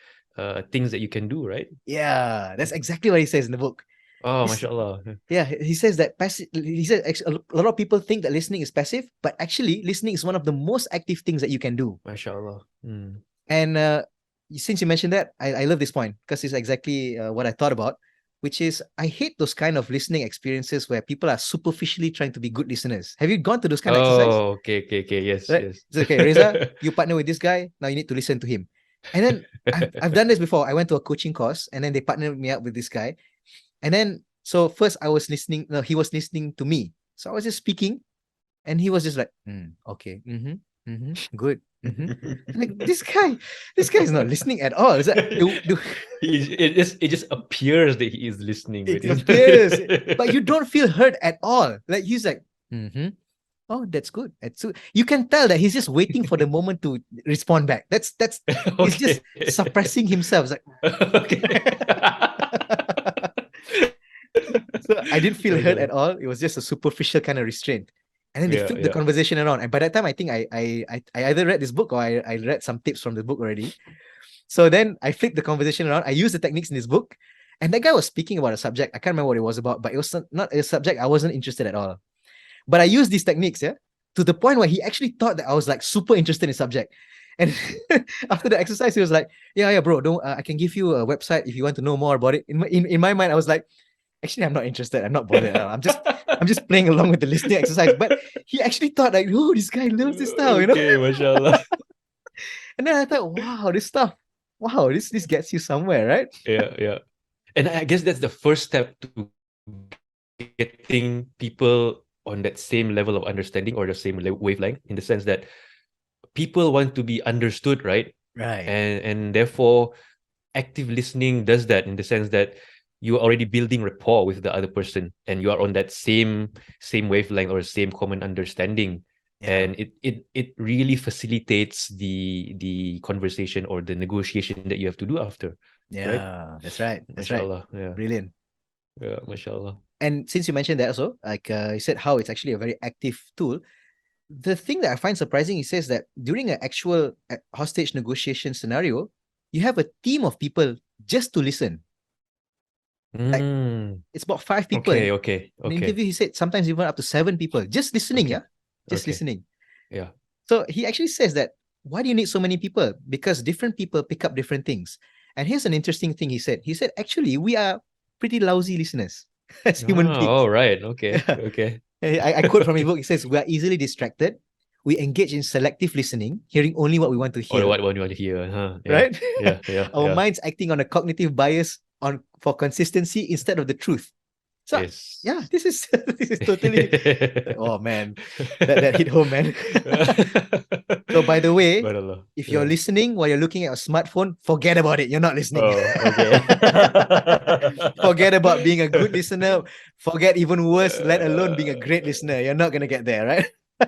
things that you can do, right? Yeah, that's exactly what he says in the book. Oh, mashallah. Yeah, he says that passive. He says a lot of people think that listening is passive, but actually, listening is one of the most active things that you can do. Mashallah. And since you mentioned that, I love this point because it's exactly what I thought about, which is I hate those kind of listening experiences where people are superficially trying to be good listeners. Have you gone to those kind of exercise? Oh, okay. Yes. Right? It's okay, Reza, you partner with this guy. Now you need to listen to him. And then I've done this before. I went to a coaching course and then they partnered me up with this guy. And then, so first I was listening, no, he was listening to me. So I was just speaking and he was just like, okay, good. Like this guy is not listening at all. It's like, it just appears that he is listening. It appears, but you don't feel heard at all. Like he's like, oh, that's good. You can tell that he's just waiting for the moment to respond back. That's he's just suppressing himself. It's like, okay. So I didn't feel heard at all. It was just a superficial kind of restraint. And then they flipped the conversation around. And by that time, I think I either read this book or I read some tips from the book already. So then I flipped the conversation around. I used the techniques in this book. And that guy was speaking about a subject. I can't remember what it was about, but it was not a subject I wasn't interested at all. But I used these techniques, to the point where he actually thought that I was like super interested in the subject. And after the exercise, he was like, yeah, bro, don't I can give you a website if you want to know more about it. In my mind, I was like, actually, I'm not interested. I'm not bothered. I'm just playing along with the listening exercise. But he actually thought like, oh, this guy loves this stuff, Okay, mashallah. And then I thought, wow, this stuff, this gets you somewhere, right? Yeah. And I guess that's the first step to getting people on that same level of understanding or the same wavelength, in the sense that people want to be understood, right? Right. And therefore, active listening does that, in the sense that you're already building rapport with the other person and you are on that same wavelength or same common understanding. And it really facilitates the conversation or the negotiation that you have to do after. Yeah, right? That's right. Mashallah. Yeah. Yeah. Brilliant. Yeah, mashallah. And since you mentioned that also, like you said how it's actually a very active tool. The thing that I find surprising, he says that during an actual hostage negotiation scenario, you have a team of people just to listen. Like it's about 5 people. Okay, In okay, the okay. interview, he said sometimes even up to 7 people just listening. Okay. Yeah, just Okay. listening. Yeah. So he actually says that why do you need so many people? Because different people pick up different things. And here's an interesting thing he said. He said actually we are pretty lousy listeners as human beings. Oh, right. Okay. Yeah. Okay. I quote from his book. He says we are easily distracted. We engage in selective listening, hearing only what we want to hear. Or what you want to hear, huh? Yeah. Right? Yeah. Our Yeah. minds acting on a cognitive bias for consistency instead of the truth. So Yes. yeah, this is totally. Oh man, that hit home, man. So by the way, Subhanallah. if you're listening while you're looking at a smartphone, forget about it. You're not listening. Oh, okay. Forget about being a good listener. Forget even worse, let alone being a great listener. You're not gonna get there, right?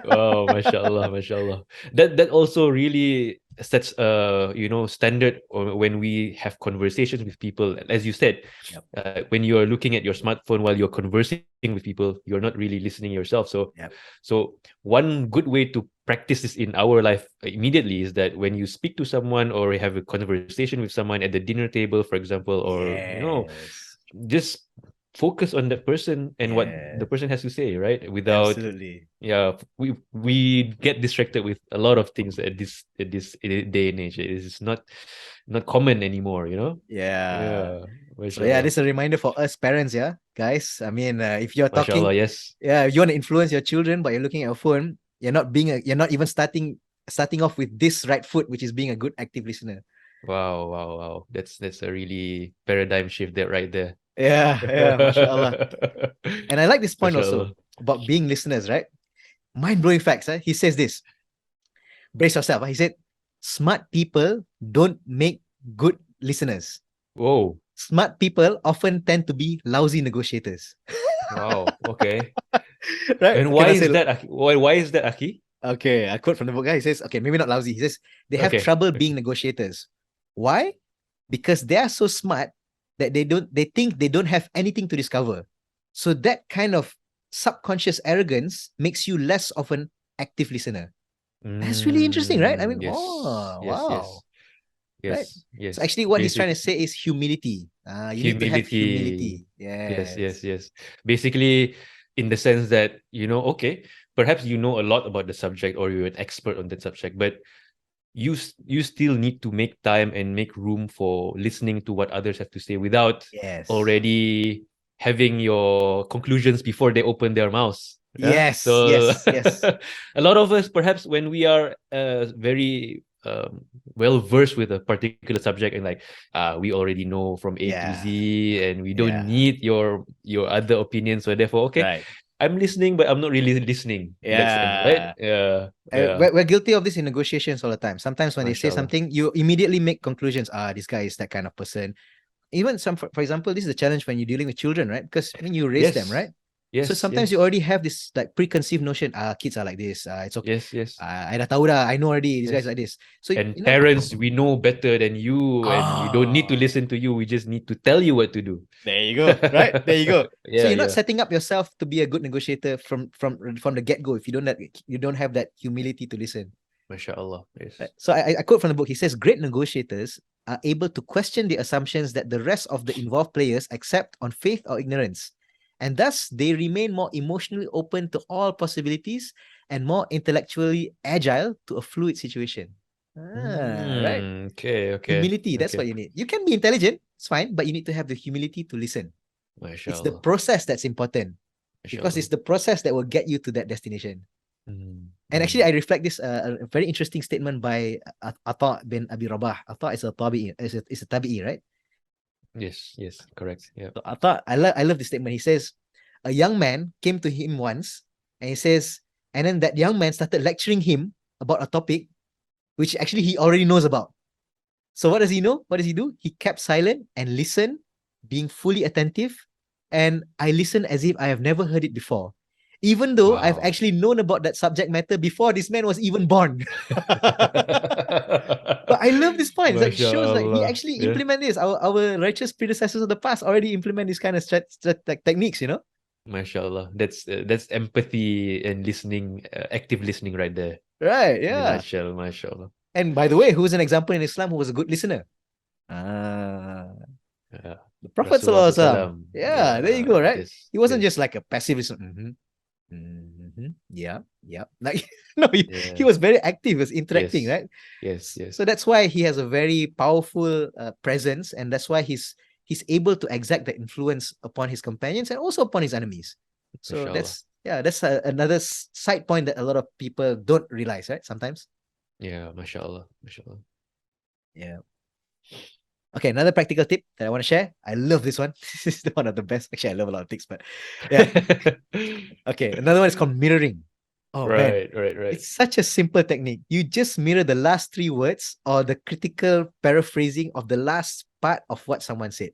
Oh, mashallah, mashallah. That also really sets standard when we have conversations with people. As you said, Yep. when you're looking at your smartphone while you're conversing with people, you're not really listening yourself. So, Yep. so one good way to practice this in our life immediately is that when you speak to someone or have a conversation with someone at the dinner table, for example, or Yes. just focus on that person and what the person has to say, right? Without Absolutely. we get distracted with a lot of things at this day and age. It is not common anymore, Yeah. So mashallah. yeah, this is a reminder for us parents, yeah, guys. I mean, if you're talking, Mashallah, yes. yeah, if you want to influence your children, but you're looking at your phone, you're not even starting off with this right foot, which is being a good active listener. Wow. That's a really paradigm shift there, right there. Yeah, mashallah. And I like this point also Mashallah. about being listeners, right? Mind-blowing facts. He says this. Brace yourself. He said, smart people don't make good listeners. Whoa. Smart people often tend to be lousy negotiators. Wow. Okay. Right? And why is that, Aki? Why is that, Aki? Okay, I quote from the book. He says, okay, maybe not lousy. He says, they have trouble being negotiators. Why? Because they are so smart that they think they don't have anything to discover. So that kind of subconscious arrogance makes you less of an active listener. That's really interesting, right? I mean, yes, wow. Yes, Right? yes. So actually what he's trying to say is humility. You need to have humility. Yes. Basically, in the sense that, okay, perhaps you know a lot about the subject or you're an expert on that subject, but you still need to make time and make room for listening to what others have to say without already having your conclusions before they open their mouths. Yes. A lot of us, perhaps when we are very well versed with a particular subject and we already know from A to Z and we don't need your other opinions, so therefore I'm listening but I'm not really listening. Right? We're guilty of this in negotiations all the time. Sometimes when they say something, you immediately make conclusions. This guy is that kind of person. Even for example, this is a challenge when you're dealing with children, right? Because when you raise them, right? Yes. So sometimes you already have this preconceived notion. Kids are like this. It's okay. Yes. I dah tahu dah. I know already. These guys like this. So parents, we know better than you, and we don't need to listen to you. We just need to tell you what to do. There you go. Right? There you go. So you're not yeah. setting up yourself to be a good negotiator from the get-go if you don't have that humility to listen. MashaAllah. Yes. Right? So I quote from the book. He says, great negotiators are able to question the assumptions that the rest of the involved players accept on faith or ignorance. And thus, they remain more emotionally open to all possibilities and more intellectually agile to a fluid situation. Right? Okay. Humility, that's what you need. You can be intelligent, it's fine, but you need to have the humility to listen. MashaAllah. It's the process that's important. Because it's the process that will get you to that destination. And actually, I reflect this a very interesting statement by Atha bin Abi Rabah. Atha is a tabi'i, right? Yes, correct. Yeah. So I love this statement. He says, a young man came to him once, and he says, and then that young man started lecturing him about a topic which actually he already knows about. So what does he know? What does he do? He kept silent and listened, being fully attentive. And I listened as if I have never heard it before, even though I've actually known about that subject matter before this man was even born. But I love this point. It shows like he actually implemented this. Our righteous predecessors of the past already implement this kind of techniques, Mashallah. That's empathy and listening, active listening right there. Right, In a yeah. nutshell, mashallah. And by the way, who's an example in Islam who was a good listener? Ah, Yeah. the Prophet Rasulullah Sallallahu Alaihi Wasallam. Sallam. Yeah, there you go, right? This, He wasn't this. just like a passive listener. Yeah, yeah. Like no, he Yeah. was very active, he was interacting, Yes. right? Yes, yes. So that's why he has a very powerful presence, and that's why he's able to exert the influence upon his companions and also upon his enemies. So Mashallah. that's another side point that a lot of people don't realize, right? Sometimes. Yeah, mashallah. Mashallah. Yeah. Okay, another practical tip that I want to share. I love this one. This is one of the best. Actually, I love a lot of tips, but yeah. Okay, another one is called mirroring. Oh man, Right. it's such a simple technique. You just mirror the last three words or the critical paraphrasing of the last part of what someone said.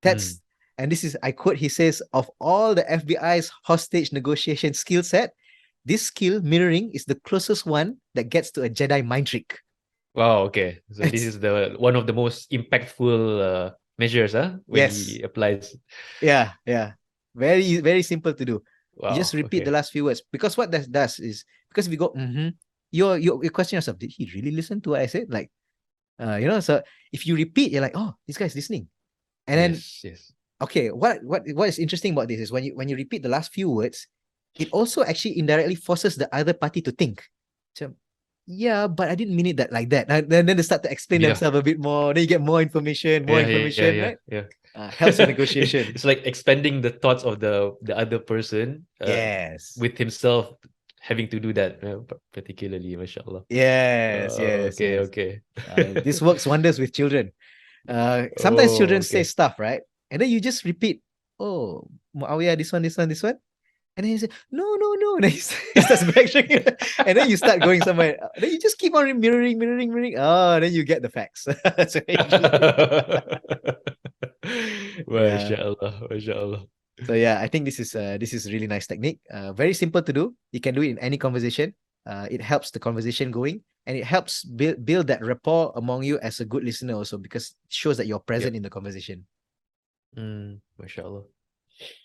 That's and this is I quote, he says, of all the FBI's hostage negotiation skill set, this skill, mirroring, is the closest one that gets to a Jedi mind trick. Wow, okay. So this It's- is the one of the most impactful measures, when Yes. he applies. Yeah. Very, very simple to do. Wow. You just repeat the okay. last few words. Because what that does is, because if you go, you question yourself, did he really listen to what I said? Like, so if you repeat, you're like, oh, this guy's listening. And then, Yes. okay, what is interesting about this is when you repeat the last few words, it also actually indirectly forces the other party to think. So, yeah, but I didn't mean it like that. And then they start to explain Yeah. themselves a bit more. Then you get more information, right? Yeah. Helps in negotiation. It's like expanding the thoughts of the other person Yes. with himself having to do that, particularly, mashallah. Yes. Okay. This works wonders with children. Sometimes children say okay. stuff, right? And then you just repeat, oh, Muawiyah, this one. And then you say, no. And then he starts backtracking. And then you start going somewhere. Then you just keep on mirroring. Oh, then you get the facts. That's very Mashallah. So yeah, I think this is a really nice technique. Very simple to do. You can do it in any conversation. It helps the conversation going, and it helps build that rapport among you as a good listener also, because it shows that you're present in the conversation. Mashallah.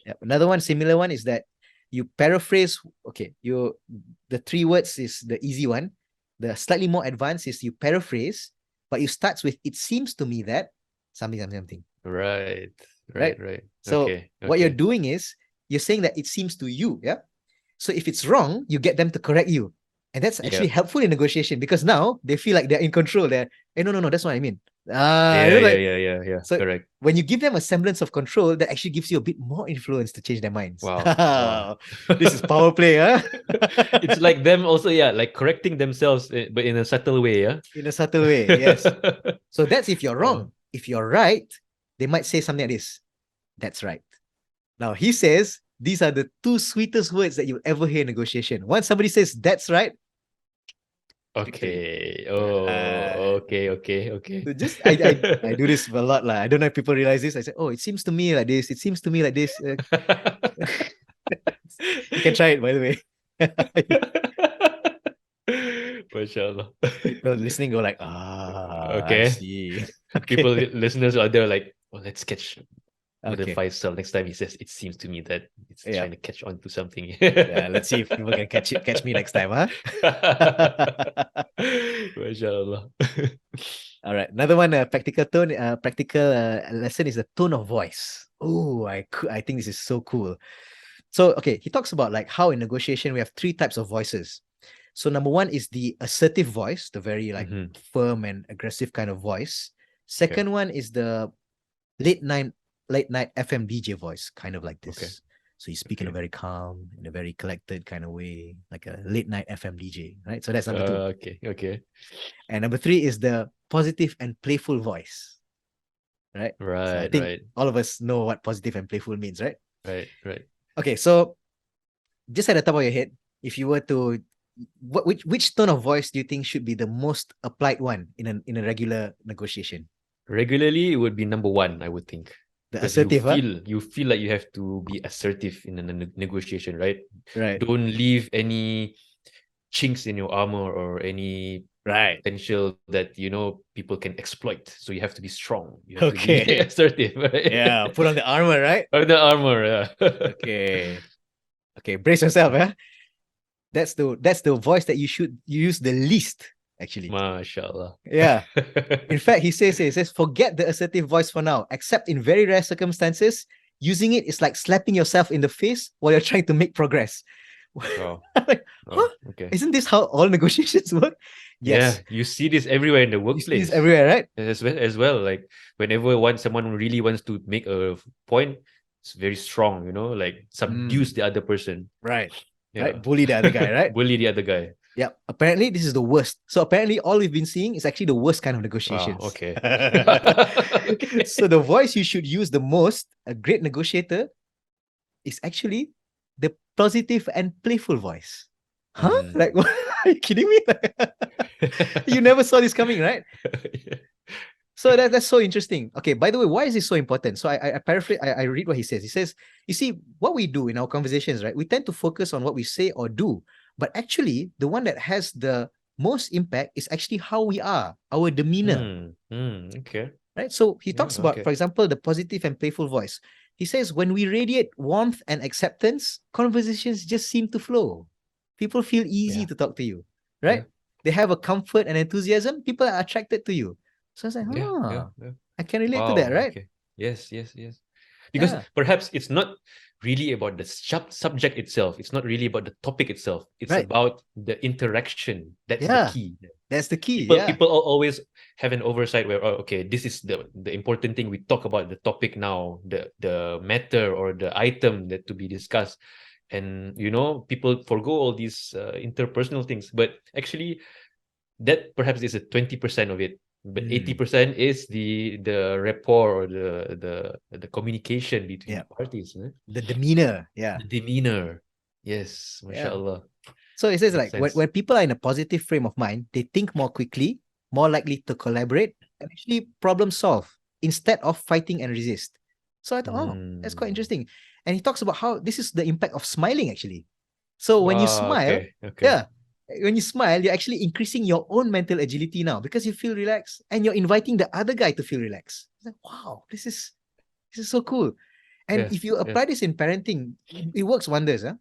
Yeah. Another one, similar one, is that you paraphrase. Okay, the three words is the easy one. The slightly more advanced is you paraphrase, but you starts with "it seems to me that something." Right. So okay. what you're doing is you're saying that it seems to you, yeah. So if it's wrong, you get them to correct you, and that's actually helpful in negotiation, because now they feel like they're in control. They're, hey, no, that's what I mean. Yeah. So correct. when you give them a semblance of control, that actually gives you a bit more influence to change their minds. Wow. This is power play, huh? It's like them also, like correcting themselves, but in a subtle way, yeah. In a subtle way, yes. So that's if you're wrong. If you're right, they might say something like this. That's right. Now he says these are the two sweetest words that you'll ever hear in negotiation. Once somebody says that's right. Okay. Okay. So just I do this a lot. I don't know if people realize this. I say, oh, it seems to me like this. It seems to me like this. You can try it, by the way. Mashallah. People listening go like, Okay. I see. People, listeners out there, like, oh, let's catch Brother Okay. Faisal next time he says it seems to me that it's trying to catch on to something. Yeah, let's see if people can catch me next time, huh? Mashallah. All right. Another one, practical lesson is the tone of voice. Oh, I think this is so cool. So, okay, he talks about like how in negotiation we have three types of voices. So number one is the assertive voice, the very like firm and aggressive kind of voice. Second one is the late night FM DJ voice, kind of like this. Okay. So you speak in a very calm, in a very collected kind of way, like a late night FM DJ, right? So that's number two. Okay. And number three is the positive and playful voice, right? Right. So I think all of us know what positive and playful means, right? Right. Okay, so just at the top of your head, if you were to, which tone of voice do you think should be the most applied one in a regular negotiation? Regularly, it would be number one, I would think. The assertive, you feel like you have to be assertive in a negotiation, right? Right. Don't leave any chinks in your armor or any Right. potential that people can exploit. So you have to be strong. You have to be Okay. assertive, right? Yeah. Put on the armor, right? Or the armor, yeah. Okay. Okay. Brace yourself, yeah. That's the voice that you should use the least, actually. MashaAllah. Yeah. In fact, he says, forget the assertive voice for now, except in very rare circumstances. Using it is like slapping yourself in the face while you're trying to make progress. Wow. Like, Oh, huh? okay. Isn't this how all negotiations work? Yes. Yeah, you see this everywhere in the You see this workplace. everywhere, right? As well. Like whenever someone really wants to make a point, it's very strong, like subdues the other person. Right. Yeah. Right. Bully the other guy, right? Bully the other guy. Yeah. Apparently, this is the worst. So apparently, all we've been seeing is actually the worst kind of Wow, negotiations. okay. So the voice you should use the most, a great negotiator, is actually the positive and playful voice. Huh? Like, what? Are you kidding me? You never saw this coming, right? Yeah. So that's so interesting. Okay, by the way, why is this so important? So I paraphrase, I read what he says. He says, you see, what we do in our conversations, right? We tend to focus on what we say or do. But actually, the one that has the most impact is actually how we are, our demeanor. Okay. Right? So he Yeah, talks about, okay. for example, the positive and playful voice. He says, when we radiate warmth and acceptance, conversations just seem to flow. People feel easy Yeah. to talk to you, right? They have a comfort and enthusiasm. People are attracted to you. So I was like, Yeah. I can relate to Wow. that, right? Okay. Yes. Because Yeah. perhaps it's not really about the subject itself. It's not really about the topic itself. It's Right. about the interaction. That's Yeah. the key. That's the key. People always have an oversight where, okay, this is the important thing. We talk about the topic now, the matter or the item that to be discussed, and people forgo all these interpersonal things. But actually, that perhaps is a 20% of it. But 80% is the rapport or the communication between parties. The demeanor. Yeah. The demeanor. Yes, Yeah. mashallah. So it says Makes like sense. when people are in a positive frame of mind, they think more quickly, more likely to collaborate, and actually problem solve instead of fighting and resist. So I thought, that's quite interesting. And he talks about how this is the impact of smiling actually. So when you smile, okay. when you smile, you're actually increasing your own mental agility now because you feel relaxed and you're inviting the other guy to feel relaxed. It's like, wow, this is so cool. And Yeah, if you apply this in parenting, it works wonders. Huh?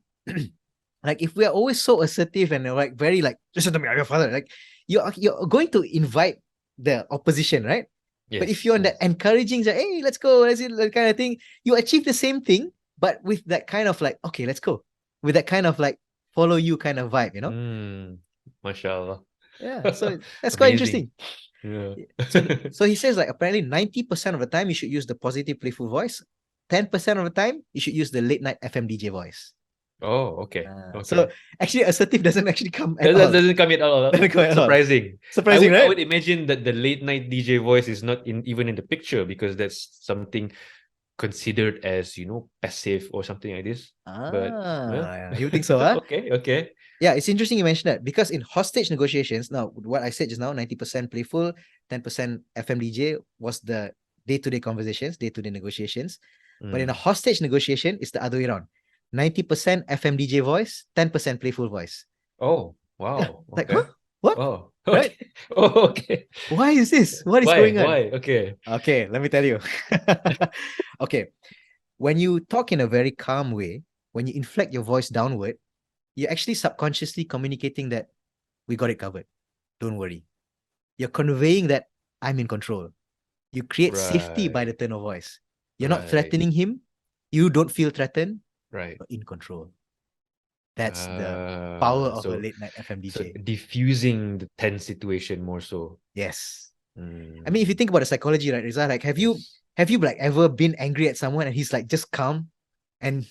Like if we are always so assertive and like very like, listen to me, I'm your father. Like you're going to invite the opposition, right? But if you're on that encouraging, like, hey, let's go, let's do that kind of thing, you achieve the same thing, but with that kind of like, okay, let's go. With that kind of like follow you kind of vibe, Mashallah. Yeah. So that's quite interesting. Yeah. So he says like apparently 90% of the time you should use the positive playful voice. 10% of the time you should use the late night FM DJ voice. Oh, okay. So actually assertive doesn't actually come at That all. doesn't come at all. Doesn't come at all. Surprising. Surprising, I right? would imagine that the late night DJ voice is not even in the picture because that's something considered as passive or something like this. Yeah. You think so, huh? Okay. Yeah, it's interesting you mentioned that because in hostage negotiations, now what I said just now, 90% playful, 10% FMDJ was the day-to-day conversations, day-to-day negotiations. But in a hostage negotiation, it's the other way around. 90% FMDJ voice, 10% playful voice. Oh, wow. Yeah. Like, okay. huh? What? Oh, Right? Oh, okay. Why is this? What is Why? going on? Why? Okay. Okay, let me tell you. Okay. When you talk in a very calm way, when you inflect your voice downward, you're actually subconsciously communicating that we got it covered. Don't worry. You're conveying that I'm in control. You create safety by the tone of voice. You're not threatening him. You don't feel threatened. Right. You're in control. That's the power of a late night FM DJ. So diffusing the tense situation more so. Yes. I mean, if you think about the psychology, right, Riza, like have you like ever been angry at someone and he's like just calm and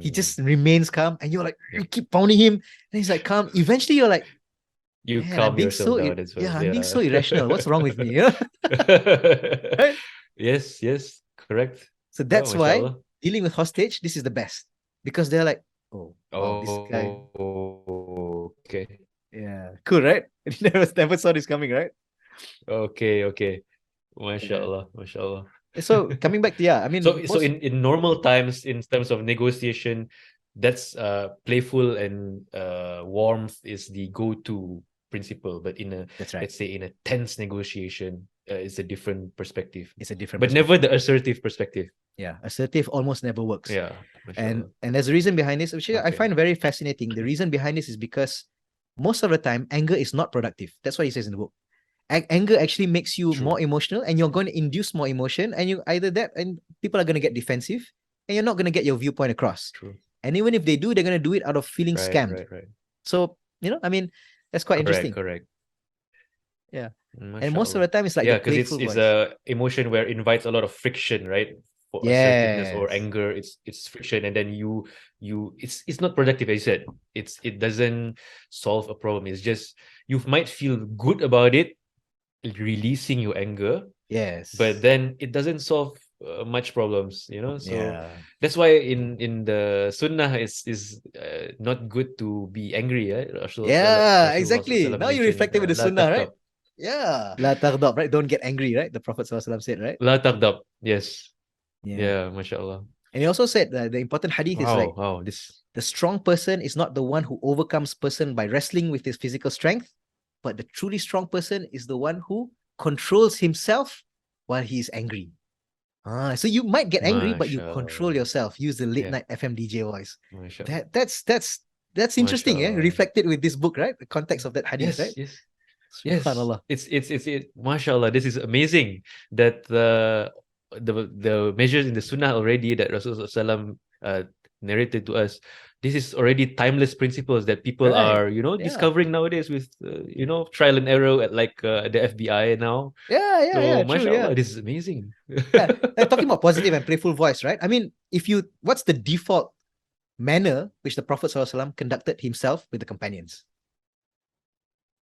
he just remains calm and you're like, you keep pounding him and he's like calm. Eventually you're like, you calm yourself down as well. Yeah, I'm being so irrational. What's wrong with me? Right? Yes, correct. So that's why dealing with hostage, this is the best. Because they're like, this guy. Okay. Yeah. Cool, right? You never saw this coming, right? Okay. Mashallah. So coming back to I mean, so in normal times, in terms of negotiation, that's playful and warmth is the go-to principle, but in a That's right. let's say in a tense negotiation, it's a different perspective. It's a different But never the assertive perspective. Yeah, assertive almost never works. Yeah, mashallah. And there's a reason behind this, which I Okay. find very fascinating. The reason behind this is because most of the time, anger is not productive. That's what he says in the book. Anger actually makes you True. more emotional, and you're going to induce more emotion, and you either that, and people are going to get defensive, and you're not going to get your viewpoint across. True. And even if they do, they're going to do it out of feeling scammed. Right. So, I mean, that's quite interesting. Correct. Yeah. Mashallah. And most of the time, it's like yeah, the because playful it's voice. a emotion where it invites a lot of friction, right? For assertiveness or Yes. anger, it's friction, and then you it's not productive, as you said. It doesn't solve a problem. It's just you might feel good about it, releasing your anger, Yes. but then it doesn't solve much problems, so yeah. that's why in the sunnah is not good to be angry, right? Yeah, exactly. Now you reflected with the sunnah, right? taghdab. Yeah. La taghdab, right? Don't get angry, right? The Prophet ﷺ said, right? La taghdab. Yes. Yeah, mashallah. And he also said that the important hadith is like, this the strong person is not the one who overcomes person by wrestling with his physical strength, but the truly strong person is the one who controls himself while he is angry. So you might get angry, but you control yourself. Use the late night FM DJ voice. That's interesting. Reflected with this book, right? The context of that hadith, right? Yes. SubhanAllah. It's mashallah. This is amazing that the measures in the sunnah already that Rasulullah narrated to us. This is already timeless principles that people are discovering nowadays with trial and error at like the FBI now. Mashallah, this is amazing. Talking about positive and playful voice, right? I mean, what's the default manner which the Prophet ﷺ conducted himself with the companions?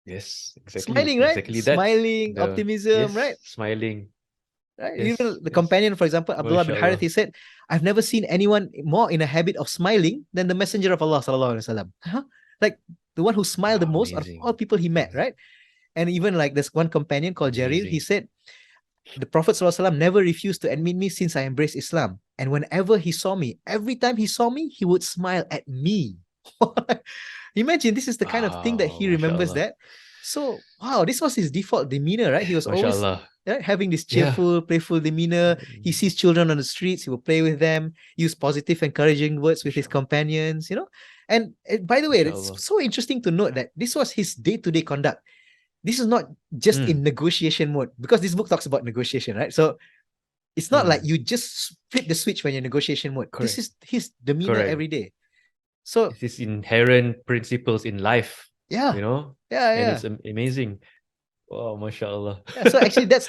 Yes, exactly. Smiling, right? Exactly that. Smiling, optimism, right? Smiling. Right? Yes, even the companion, for example, Abdullah bin Harith, he said, I've never seen anyone more in a habit of smiling than the Messenger of Allah sallallahu alaihi wasallam. Like the one who smiled the most of all people he met, right? And even like this one companion called Jarir, he said, the Prophet sallallahu alaihi wasallam never refused to admit me since I embraced Islam. And whenever he saw me, every time he saw me, he would smile at me. Imagine, this is the kind of thing that he remembers that. So, wow, this was his default demeanor, right? He was always having this cheerful, playful demeanor. He sees children on the streets, he will play with them, use positive, encouraging words with his companions, And by the way, it's so interesting to note that this was his day-to-day conduct. This is not just in negotiation mode, because this book talks about negotiation, right? So it's not like you just flip the switch when you're in negotiation mode. This is his demeanor every day. So this is inherent principles in life. Yeah. And it's amazing. Wow, mashallah. So actually that's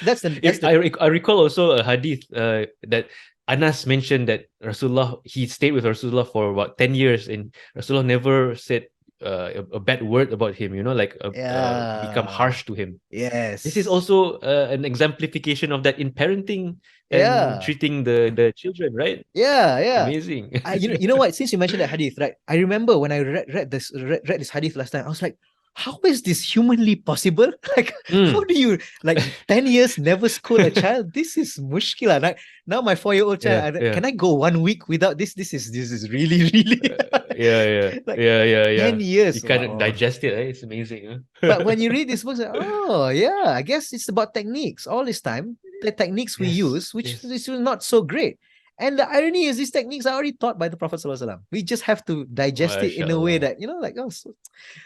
I recall also a hadith that Anas mentioned that Rasulullah, he stayed with Rasulullah for about 10 years and Rasulullah never said a bad word about him, become harsh to him. Yes. This is also an exemplification of that in parenting and treating the children, right? Yeah. Amazing. You know what? Since you mentioned that hadith, right? I remember when I read this hadith last time, I was like, how is this humanly possible? Like, how do you 10 years never scold a child? This is mushkila. Like, now my 4-year-old child, can I go 1 week without this? This is really 10 years. You can't digest it, right? It's amazing. Huh? But when you read this book, I guess it's about techniques. All this time, the techniques we use, which is not so great. And the irony is, these techniques are already taught by the Prophet ﷺ. We just have to digest it in a way that,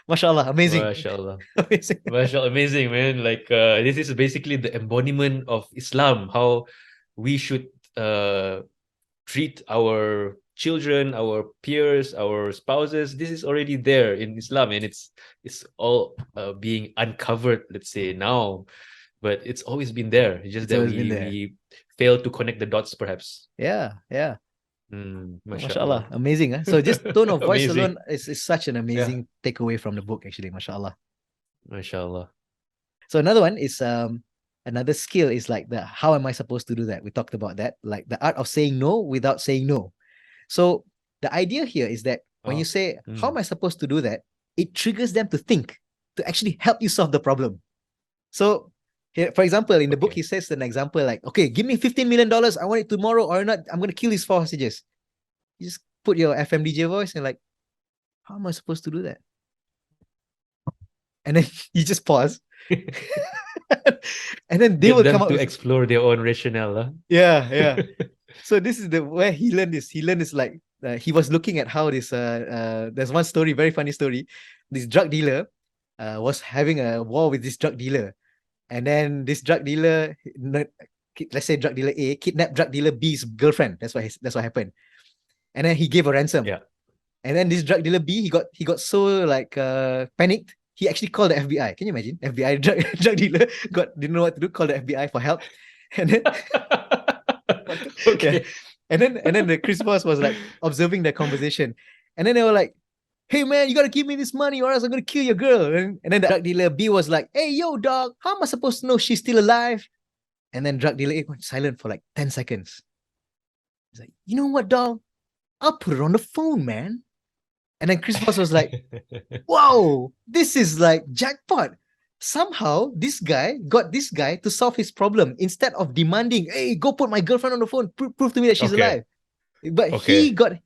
mashallah, amazing. Mashallah. Amazing, man. Like, this is basically the embodiment of Islam, how we should treat our children, our peers, our spouses. This is already there in Islam, and it's all being uncovered, let's say, now. But it's always been there. It's just that we fail to connect the dots, perhaps. Yeah. Mashallah. Amazing. Huh? So just tone of voice alone is such an amazing takeaway from the book, actually. Mashallah. So another one is another skill is like how am I supposed to do that? We talked about that, like the art of saying no without saying no. So the idea here is that when you say, how am I supposed to do that? It triggers them to think, to actually help you solve the problem. So here, for example, in the book, he says an example like, okay, give me $15 million. I want it tomorrow or not. I'm going to kill these 4 hostages. You just put your FM DJ voice and like, how am I supposed to do that? And then you just pause. And then they Get will them come up to with, explore their own rationale. Huh? yeah. So this is the where he learned this. He learned this like he was looking at how this there's one story, very funny story. This drug dealer was having a war with this drug dealer, and then this drug dealer, let's say drug dealer A, kidnapped drug dealer B's girlfriend. That's what happened. And then he gave a ransom. Yeah. And then this drug dealer B, he got so like panicked. He actually called the FBI. Can you imagine? FBI drug dealer didn't know what to do, called the FBI for help. And then Okay. and then the Chris Voss was like observing the conversation. And then they were like, hey man, you gotta give me this money or else I'm gonna kill your girl. And then the drug dealer B was like, hey yo dog, how am I supposed to know she's still alive? And then drug dealer A went silent for like 10 seconds. He's like, you know what, dog? I'll put her on the phone, man. And then Chris Voss was like, whoa, this is like jackpot. Somehow this guy got this guy to solve his problem instead of demanding, hey, go put my girlfriend on the phone, prove to me that she's alive. But he got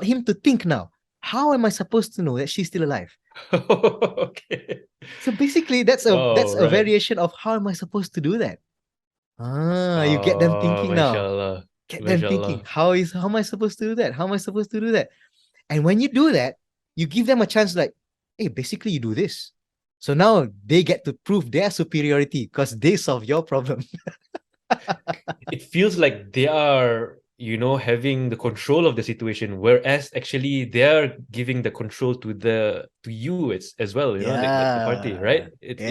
him to think now, how am I supposed to know that she's still alive? Okay. So basically that's a right. variation of how am I supposed to do that? You get them thinking now. Mashallah. Get them thinking, how am I supposed to do that? How am I supposed to do that? And when you do that, you give them a chance like, hey, basically you do this. So now they get to prove their superiority because they solve your problem. It feels like they are, having the control of the situation, whereas actually they are giving the control to you as well, like the party, right? It's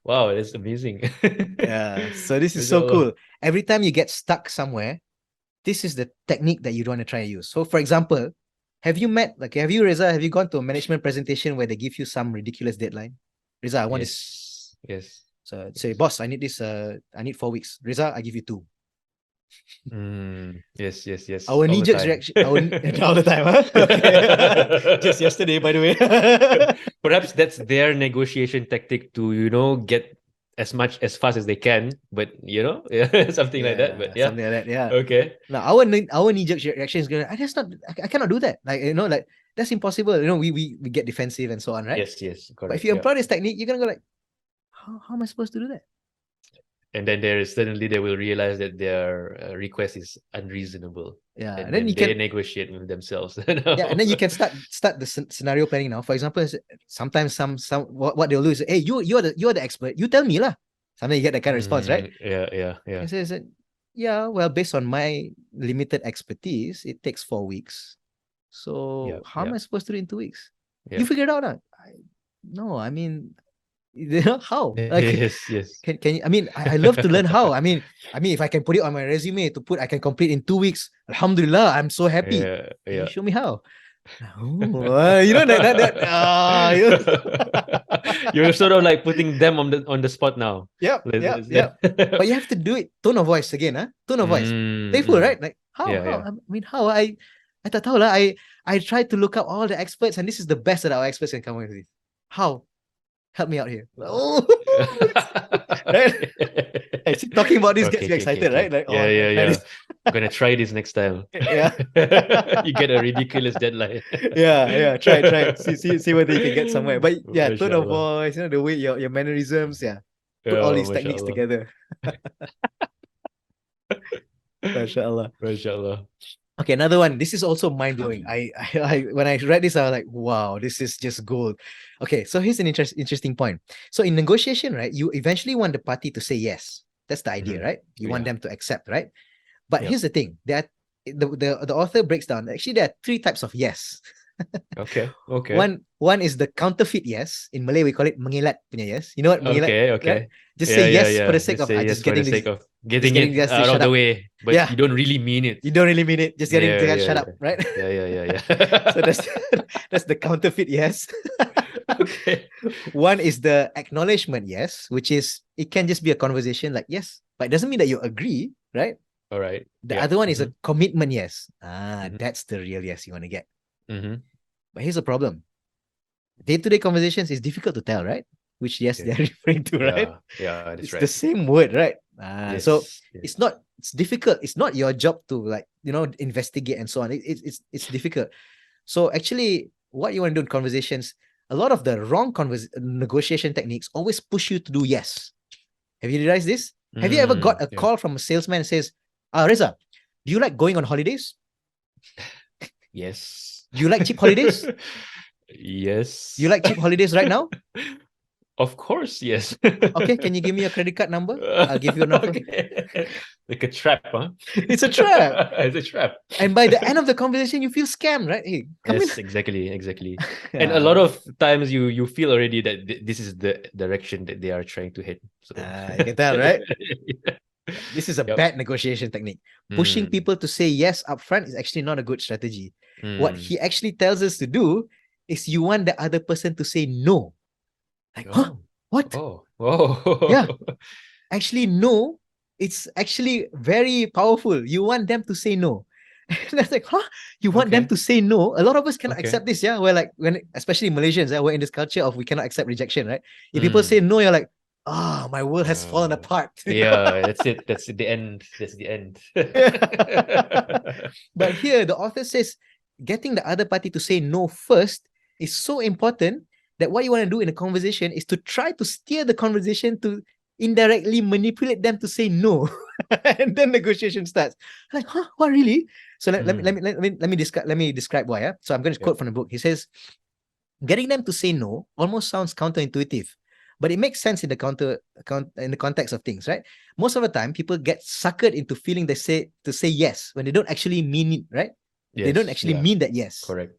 wow, it's amazing. Yeah. So this is so cool. Every time you get stuck somewhere, this is the technique that you don't want to try and use. So for example, have you, Reza, have you gone to a management presentation where they give you some ridiculous deadline? Reza, I want this. Yes. So say, boss, I need this, I need 4 weeks. Reza, I give you 2. Yes. Our knee-jerk reaction, all the time, huh? Okay. Just yesterday, by the way. Perhaps that's their negotiation tactic to, get as much as fast as they can, but something like that. But yeah, something like that. Yeah. Okay. Now our knee-jerk reaction is gonna. I cannot do that. Like like that's impossible. We get defensive and so on, right? Yes, correct. But if you employ this technique, you're gonna go like, how am I supposed to do that? And then suddenly they will realize that their request is unreasonable. Yeah, and then they negotiate with themselves. Yeah, and then you can start the scenario planning now. For example, sometimes what they'll do is, hey, you're the expert. You tell me lah. Sometimes you get that kind of response, right? Yeah. And so yeah, well, based on my limited expertise, it takes 4 weeks. So how am I supposed to do it in 2 weeks? Yeah. You figure it out now. No, I mean, how? Like, yes. Can you? I mean, I love to learn how. I mean, if I can put it on my resume I can complete in 2 weeks. Alhamdulillah, I'm so happy. Yeah. Show me how. You're sort of like putting them on the spot now. Yep. But you have to do it. Tone of voice again, huh? Tone of voice. Playful, right? Like how? I mean, how? I tak tahu lah. I tried to look up all the experts, and this is the best that our experts can come up with. How? Help me out here. Right? Talking about this gets me excited, right? Like, yeah. I'm gonna try this next time. Yeah. You get a ridiculous deadline. Yeah. Try. See whether you can get somewhere. But yeah, tone of voice, the way your mannerisms, put all these techniques together. Mashallah. Okay, another one. This is also mind-blowing. I when I read this, I was like, wow, this is just gold. Okay, so here's an interesting point. So in negotiation, right, you eventually want the party to say yes. That's the idea, right? You want them to accept, right? But here's the thing. The author breaks down. Actually, there are 3 types of yes. Okay. One is the counterfeit yes. In Malay, we call it mengelat punya yes. You know what mengelat? Okay. Right? Just say yes for the sake of getting it out of the way, but you don't really mean it. You don't really mean it. Just getting to shut up, right? Yeah. So that's the counterfeit yes. Okay. One is the acknowledgement yes, which is it can just be a conversation like yes, but it doesn't mean that you agree, right? All right. The other one is a commitment yes. That's the real yes you want to get. But here's the problem. Day-to-day conversations is difficult to tell, right? Which yes they're referring to, right? Yeah, that's it's right. the same word, right? So yes. it's difficult. It's not your job to investigate and so on. It's difficult. So actually, what you want to do in conversations, a a lot of the wrong negotiation techniques always push you to do yes. Have you realized this? Have you ever got a call from a salesman and says, Reza, do you like going on holidays? Yes. Do you like cheap holidays? Yes. Do you like cheap holidays right now? Of course, yes. Okay, can you give me your credit card number? I'll give you an offer. Okay. Like a trap, huh? It's a trap. It's a trap. And by the end of the conversation, you feel scammed, right? Hey, come Yes, in. exactly. And a lot of times you feel already that this is the direction that they are trying to hit. So You can tell, right? Yeah. This is a Yep. bad negotiation technique. Pushing people to say yes upfront is actually not a good strategy. What he actually tells us to do is you want the other person to say no. Like, huh? What? Oh. Yeah. Actually, no. It's actually very powerful. You want them to say no. And that's like, huh? You want them to say no? A lot of us cannot accept this, yeah? We're like, especially Malaysians, we're in this culture of we cannot accept rejection, right? If people say no, you're like, my world has fallen apart. Yeah, that's it. That's the end. That's the end. But here, the author says, getting the other party to say no first is so important that what you want to do in a conversation is to try to steer the conversation to indirectly manipulate them to say no. And then negotiation starts. Like, huh? What, really? So let me describe why. So I'm going to quote from the book. He says, getting them to say no almost sounds counterintuitive, but it makes sense in the context of things, right? Most of the time, people get suckered into feeling they say yes when they don't actually mean it, right? They don't actually mean that yes. Correct.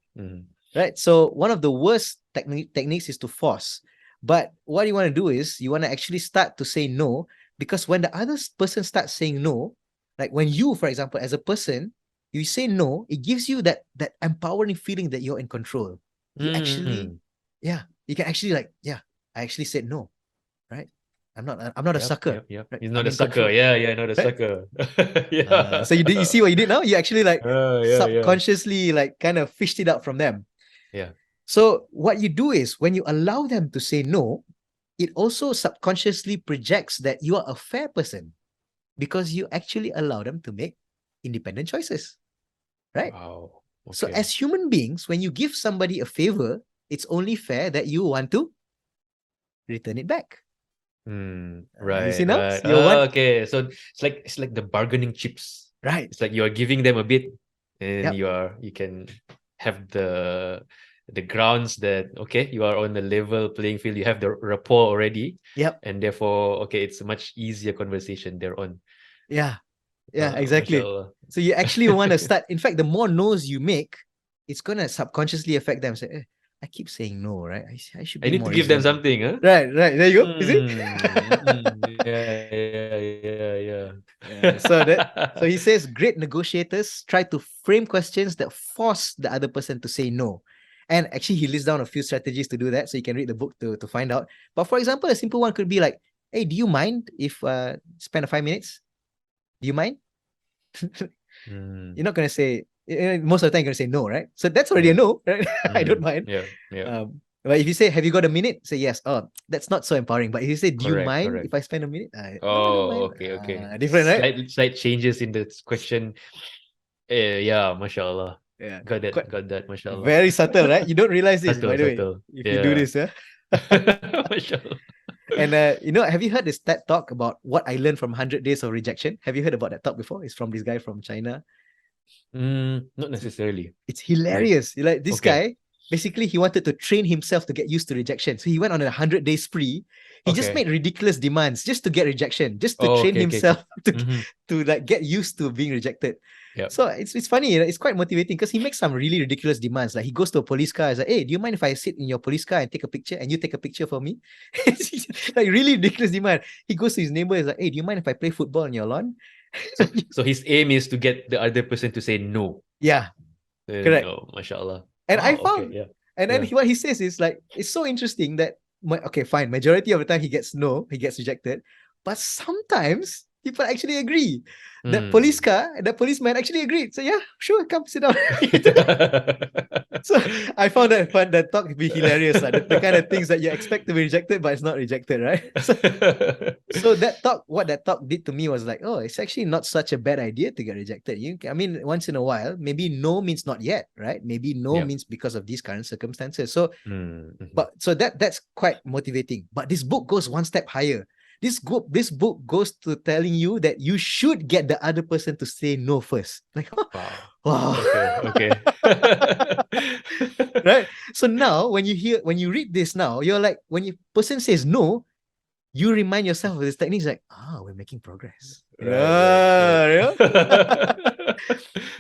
Right? So one of the worst techniques is to force. But what you want to do is you want to actually start to say no, because when the other person starts saying no, like when you, for example, as a person, you say no, it gives you that empowering feeling that you're in control. You actually, you can actually I actually said no, right? I'm not a sucker. Yep. Right? He's not I'm a in sucker. control. Yeah, not a Right? sucker. Yeah. So you see what you did now? You actually Yeah. subconsciously kind of fished it out from them. Yeah. So what you do is when you allow them to say no, it also subconsciously projects that you are a fair person because you actually allow them to make independent choices, right? Wow. Okay. So as human beings, when you give somebody a favor, it's only fair that you want to return it back. Right. You see now? Right. Okay. So it's like the bargaining chips. Right. It's like you are giving them a bit, and Yep. you can have the grounds that you are on the level playing field. You have the rapport already. Yep. And therefore, it's a much easier conversation thereon. Yeah. Yeah, exactly. Mashallah. So you actually want to start. In fact, the more no's you make, it's gonna subconsciously affect them. Say, I keep saying no, right? I should be I need more to give them reasonable. something, huh? Right. There you go. You see? Yeah. So he says great negotiators try to frame questions that force the other person to say no. And actually, he lists down a few strategies to do that. So you can read the book to find out. But for example, a simple one could be like, hey, do you mind if spend 5 minutes? Do you mind? You're not going to say, most of the time you're going to say no, right? So that's already a no, right? I don't mind. Yeah. But if you say, have you got a minute? Say yes. Oh, that's not so empowering. But if you say, do you mind Correct. if I spend a minute? No, I don't mind. Okay. Different, right? Slight changes in the question. Yeah, mashallah. Yeah. Got that, mashallah. Very subtle, right? You don't realize this, Subtle, by the way. subtle. If you do this, yeah. Mashallah. And have you heard this TED talk about what I learned from 100 Days of Rejection? Have you heard about that talk before? It's from this guy from China. Not necessarily. It's hilarious. Like this guy, basically he wanted to train himself to get used to rejection. So he went on a 100-day spree. He just made ridiculous demands just to get rejection, just to train himself to like get used to being rejected. Yep. So it's funny, it's quite motivating because he makes some really ridiculous demands. Like he goes to a police car, he's like, hey, do you mind if I sit in your police car and take a picture and you take a picture for me? Like really ridiculous demand. He goes to his neighbor, he's like, hey, do you mind if I play football on your lawn? So his aim is to get the other person to say no. Yeah. Correct. No, mashallah. And I found, and then what he says is like, it's so interesting that, majority of the time he gets rejected, but sometimes people actually agree. That Hmm. policeman actually agreed. So yeah, sure, come sit down. So I found that talk to be hilarious. The kind of things that you expect to be rejected, but it's not rejected, right? So what that talk did to me was like, oh, it's actually not such a bad idea to get rejected. I mean, once in a while, maybe no means not yet, right? Maybe no Yeah. means because of these current circumstances. So, Mhm. but so that's quite motivating. But this book goes one step higher. This book goes to telling you that you should get the other person to say no first. Like, Wow. wow. Okay. Right? So now when you read this now, you're like, when a person says no, you remind yourself of this technique, like, we're making progress. Right.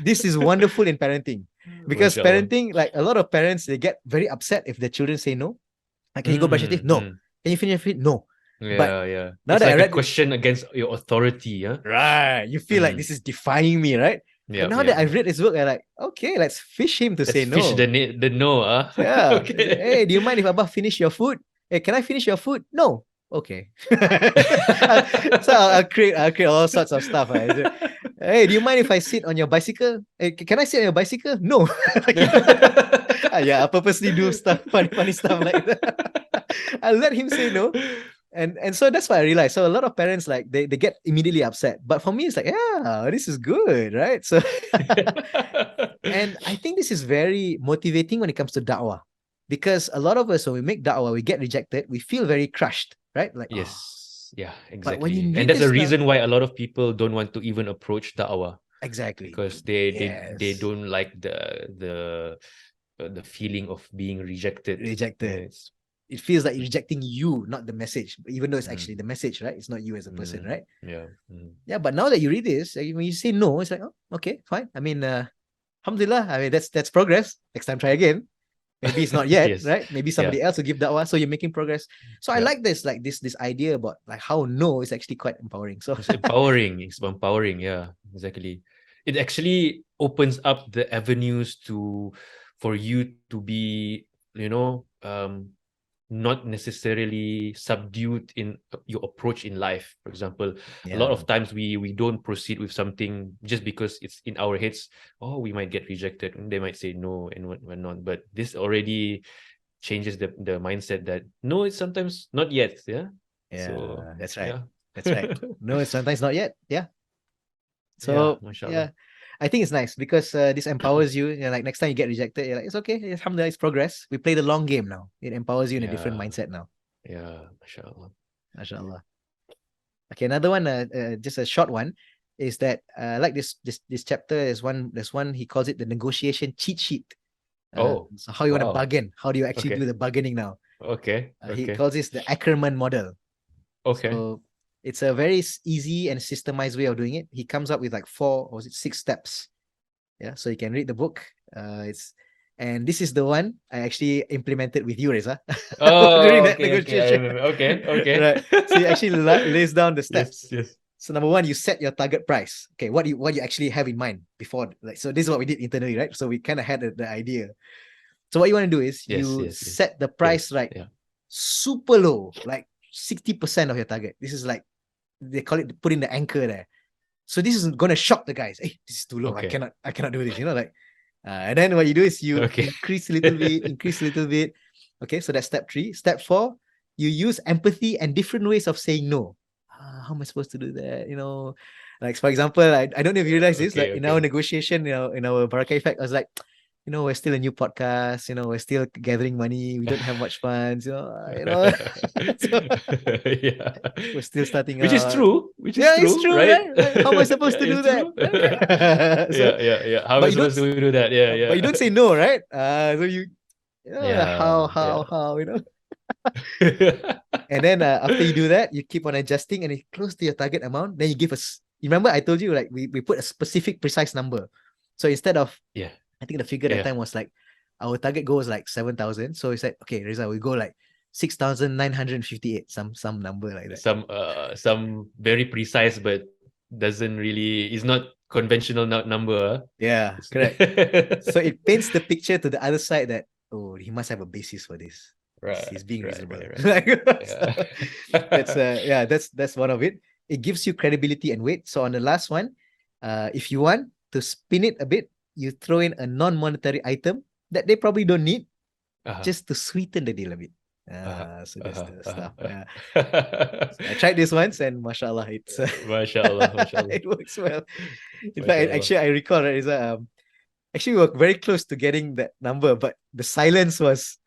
This is wonderful in parenting. Because MashaAllah. parenting, like a lot of parents, they get very upset if their children say no. Like, can you go brush your teeth? No. Can you finish your feet? No. But Yeah. now It's that I like a read question against your authority, huh? right, you feel like this is defying me, right? But now that I've read this book, I'm like, okay, let's fish him to Let's say fish no. the no, huh? Yeah. Okay. Hey, do you mind if Abba finish your food? Hey, can I finish your food? No. Okay. So I'll create all sorts of stuff. Hey, do you mind if I sit on your bicycle? Hey, can I sit on your bicycle? No. Yeah, I purposely do stuff, funny stuff like that. I'll let him say no. And so that's what I realized. So a lot of parents, like, they get immediately upset. But for me, it's like, yeah, this is good, right? So and I think this is very motivating when it comes to da'wah. Because a lot of us, when we make da'wah, we get rejected, we feel very crushed, right? Like, Yes. Yeah, But when you exactly. read And that's the this stuff, reason why a lot of people don't want to even approach da'wah, exactly. because they Yes. don't like the feeling of being rejected. Rejected. Yes. It feels like rejecting you, not the message, even though it's Mm. actually the message, right? It's not you as a person, right? Yeah. Yeah, but now that you read this, like, when you say no, it's like, oh, okay, fine. I mean, alhamdulillah. I mean, that's progress. Next time, try again. Maybe it's not yet, Yes. right? Maybe somebody else will give that one, so you're making progress. So I Yeah. like this, this idea about like how no is actually quite empowering. So It's empowering. It's empowering. Yeah, exactly. It actually opens up the avenues for you to be, not necessarily subdued in your approach in life. For example, a lot of times we don't proceed with something just because it's in our heads. Oh, we might get rejected. They might say no and whatnot. But this already changes the mindset that no, it's sometimes not yet. Yeah. yeah, So that's right. yeah. That's right. No, it's sometimes not yet. Yeah. Yeah, So mashallah. I think it's nice because this empowers you. Like, next time you get rejected, you're like, it's okay. Alhamdulillah, it's progress. We play the long game now. It empowers you in a different mindset now. Yeah, mashallah. MashaAllah. Okay, another one, just a short one, is that I like this chapter. There's one he calls it the negotiation cheat sheet. So how you want to Wow. bargain? How do you actually Okay. do the bargaining now? Okay. He calls this the Ackerman model. Okay. So it's a very easy and systemized way of doing it. He comes up with like 4 or 6 steps. Yeah, so you can read the book. And this is the one I actually implemented with you, Reza. During that negotiation. Okay. Right. So he actually lays down the steps. Yes. So number 1, you set your target price. Okay, what you actually have in mind before. Like, so this is what we did internally, right? So we kind of had the idea. So what you want to do is you set the price super low, like 60% of your target. This is like, they call it putting the anchor there. So this is going to shock the guys. Hey, this is too low. Okay. I cannot do this. Like, and then what you do is you increase a little bit. Okay, so that's step 3. Step 4, you use empathy and different ways of saying no. How am I supposed to do that? Like, for example, I don't know if you realize this. Like, in our negotiation, in our Barakah Effect, I was like, we're still a new podcast. We're still gathering money. We don't have much funds. So, we're still starting Which out. is true. It's true, right? Right? How am I supposed to do that? How am I supposed to do that? Yeah. But you don't say no, right? So you, how, And then after you do that, you keep on adjusting and it close to your target amount. Then you give us. You remember I told you, like, we put a specific precise number. So instead of I think the figure that time was like, our target goal was like 7,000. So it's like, okay, Reza, we go like 6,958, some number like that. Some very precise, but is not conventional number. Yeah, correct. So it paints the picture to the other side that, oh, he must have a basis for this. Right. He's being reasonable. Right. That's one of it. it gives you credibility and weight. So on the last one, if you want to spin it a bit, you throw in a non-monetary item that they probably don't need, just to sweeten the deal a bit. So that's the stuff. Yeah. I tried this once and mashallah, it's Mashallah, mashallah. it works well. In fact, actually, I recall that is actually we were very close to getting that number, but the silence was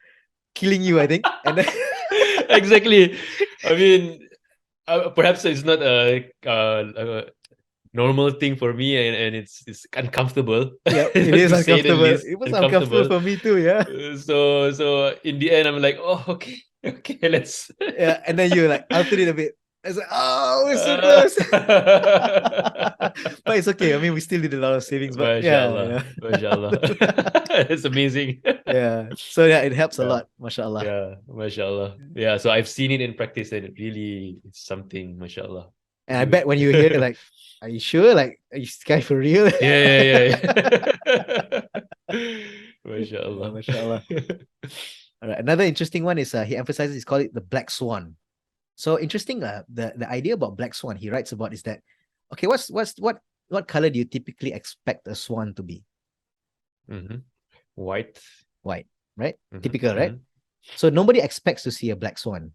killing you, I think. And then Exactly. I mean, perhaps it's not a normal thing for me, and it's uncomfortable. yeah, it is To say the uncomfortable. least, It was uncomfortable for me too. Yeah. So in the end, I'm like, oh, okay, let's. Yeah, and then you like altered it a bit. I was like, oh, we're so close. But it's okay. I mean, we still did a lot of savings, but Mashallah, mashallah. It's amazing. yeah. So yeah, it helps a Yeah. lot, mashallah. Yeah, mashallah. Yeah, so I've seen it in practice, and it really is something, mashallah. And I bet when you hear it, like, are you sure? Like, are you this guy for real? Yeah. Mashallah. Mashallah. All right. Another interesting one is he emphasizes, he's called it the black swan. So interesting. The idea about black swan he writes about is that, okay, what color do you typically expect a swan to be? White, right? Typical, right? So nobody expects to see a black swan,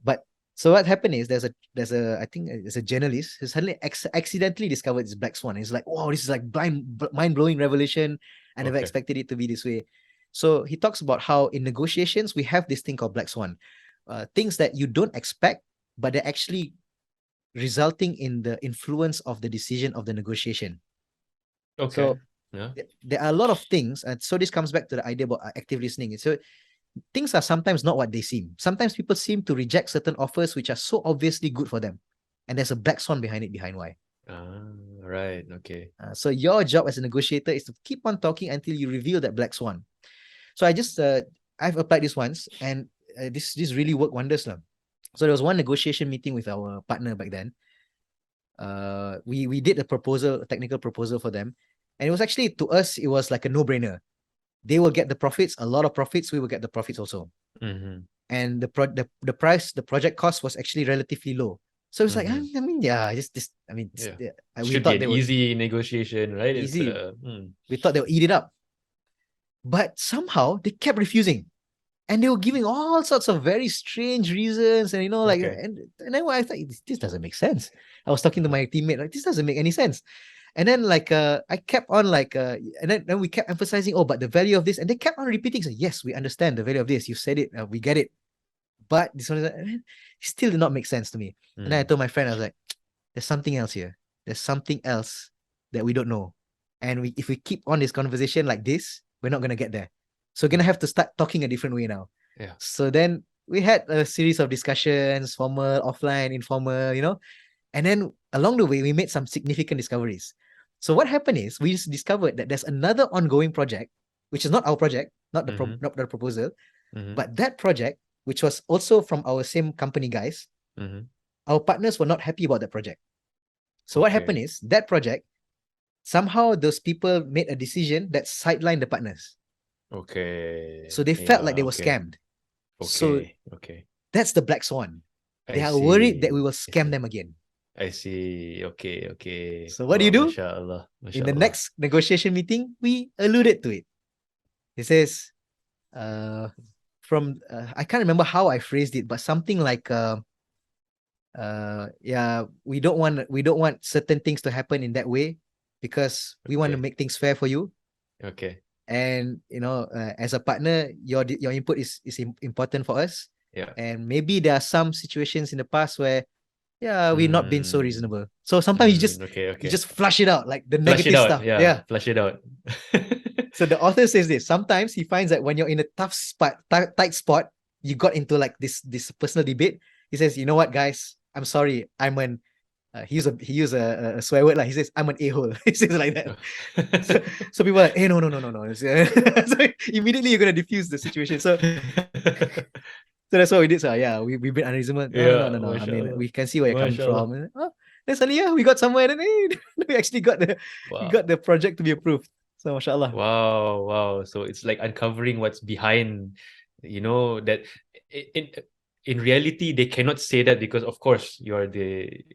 but so what happened is there's a I think there's a journalist who suddenly accidentally discovered this black swan. He's like, wow, this is like mind-blowing revelation. I never expected it to be this way. So he talks about how in negotiations we have this thing called black swan, things that you don't expect, but they're actually resulting in the influence of the decision of the negotiation. Okay. So yeah. there are a lot of things, and so this comes back to the idea about active listening. So things are sometimes not what they seem. Sometimes people seem to reject certain offers which are so obviously good for them, and there's a black swan behind why. Right. Okay. So your job as a negotiator is to keep on talking until you reveal that black swan. So I've applied this once, and this really worked wonders now. So there was one negotiation meeting with our partner back then. We did a technical proposal for them, and it was actually, to us, it was like a no-brainer. They will get the profits, a lot of profits. We will get the profits also. And the project cost was actually relatively low. So it's like, I mean, yeah, we should thought be an easy negotiation, right? Easy. We thought they would eat it up, but somehow they kept refusing, and they were giving all sorts of very strange reasons, and and then I thought, this doesn't make sense. I was talking to my teammate, like, this doesn't make any sense. And then I kept on and then we kept emphasizing, oh, but the value of this, and they kept on repeating, so yes, we understand the value of this. You said it, we get it, but this one still did not make sense to me. And then I told my friend, I was like, there's something else here. There's something else that we don't know, and if we keep on this conversation like this, we're not gonna get there. So we're gonna have to start talking a different way now. Yeah. So then we had a series of discussions, formal, offline, informal, and then along the way, we made some significant discoveries. So what happened is we just discovered that there's another ongoing project, which is not our project, not the proposal, but that project, which was also from our same company guys, our partners were not happy about that project. So what happened is that project, somehow those people made a decision that sidelined the partners. Okay. So they felt like they were scammed. So that's the black swan. They are worried that we will scam them again. I see. Okay. So what do you do? Mashallah. In the next negotiation meeting, we alluded to it. He says, I can't remember how I phrased it, but something like, we don't want certain things to happen in that way because we want to make things fair for you. Okay. And as a partner, your input is important for us. Yeah. And maybe there are some situations in the past where we've not been so reasonable. So sometimes you just flush it out, like the negative stuff. Yeah, flush it out. So the author says this. Sometimes he finds that when you're in a tough spot, tight spot, you got into like this personal debate. He says, you know what, guys? I'm sorry. I'm an he used a swear word, like he says, I'm an a-hole. He says like that. so people are like, hey, no. So immediately you're gonna diffuse the situation. So that's what we did. So we've been unreasonable. No. I mean, we can see where you're coming from. And, then suddenly, we got somewhere. And then we actually got the project to be approved. So mashallah. Wow. So it's like uncovering what's behind, that in reality they cannot say that because of course you're the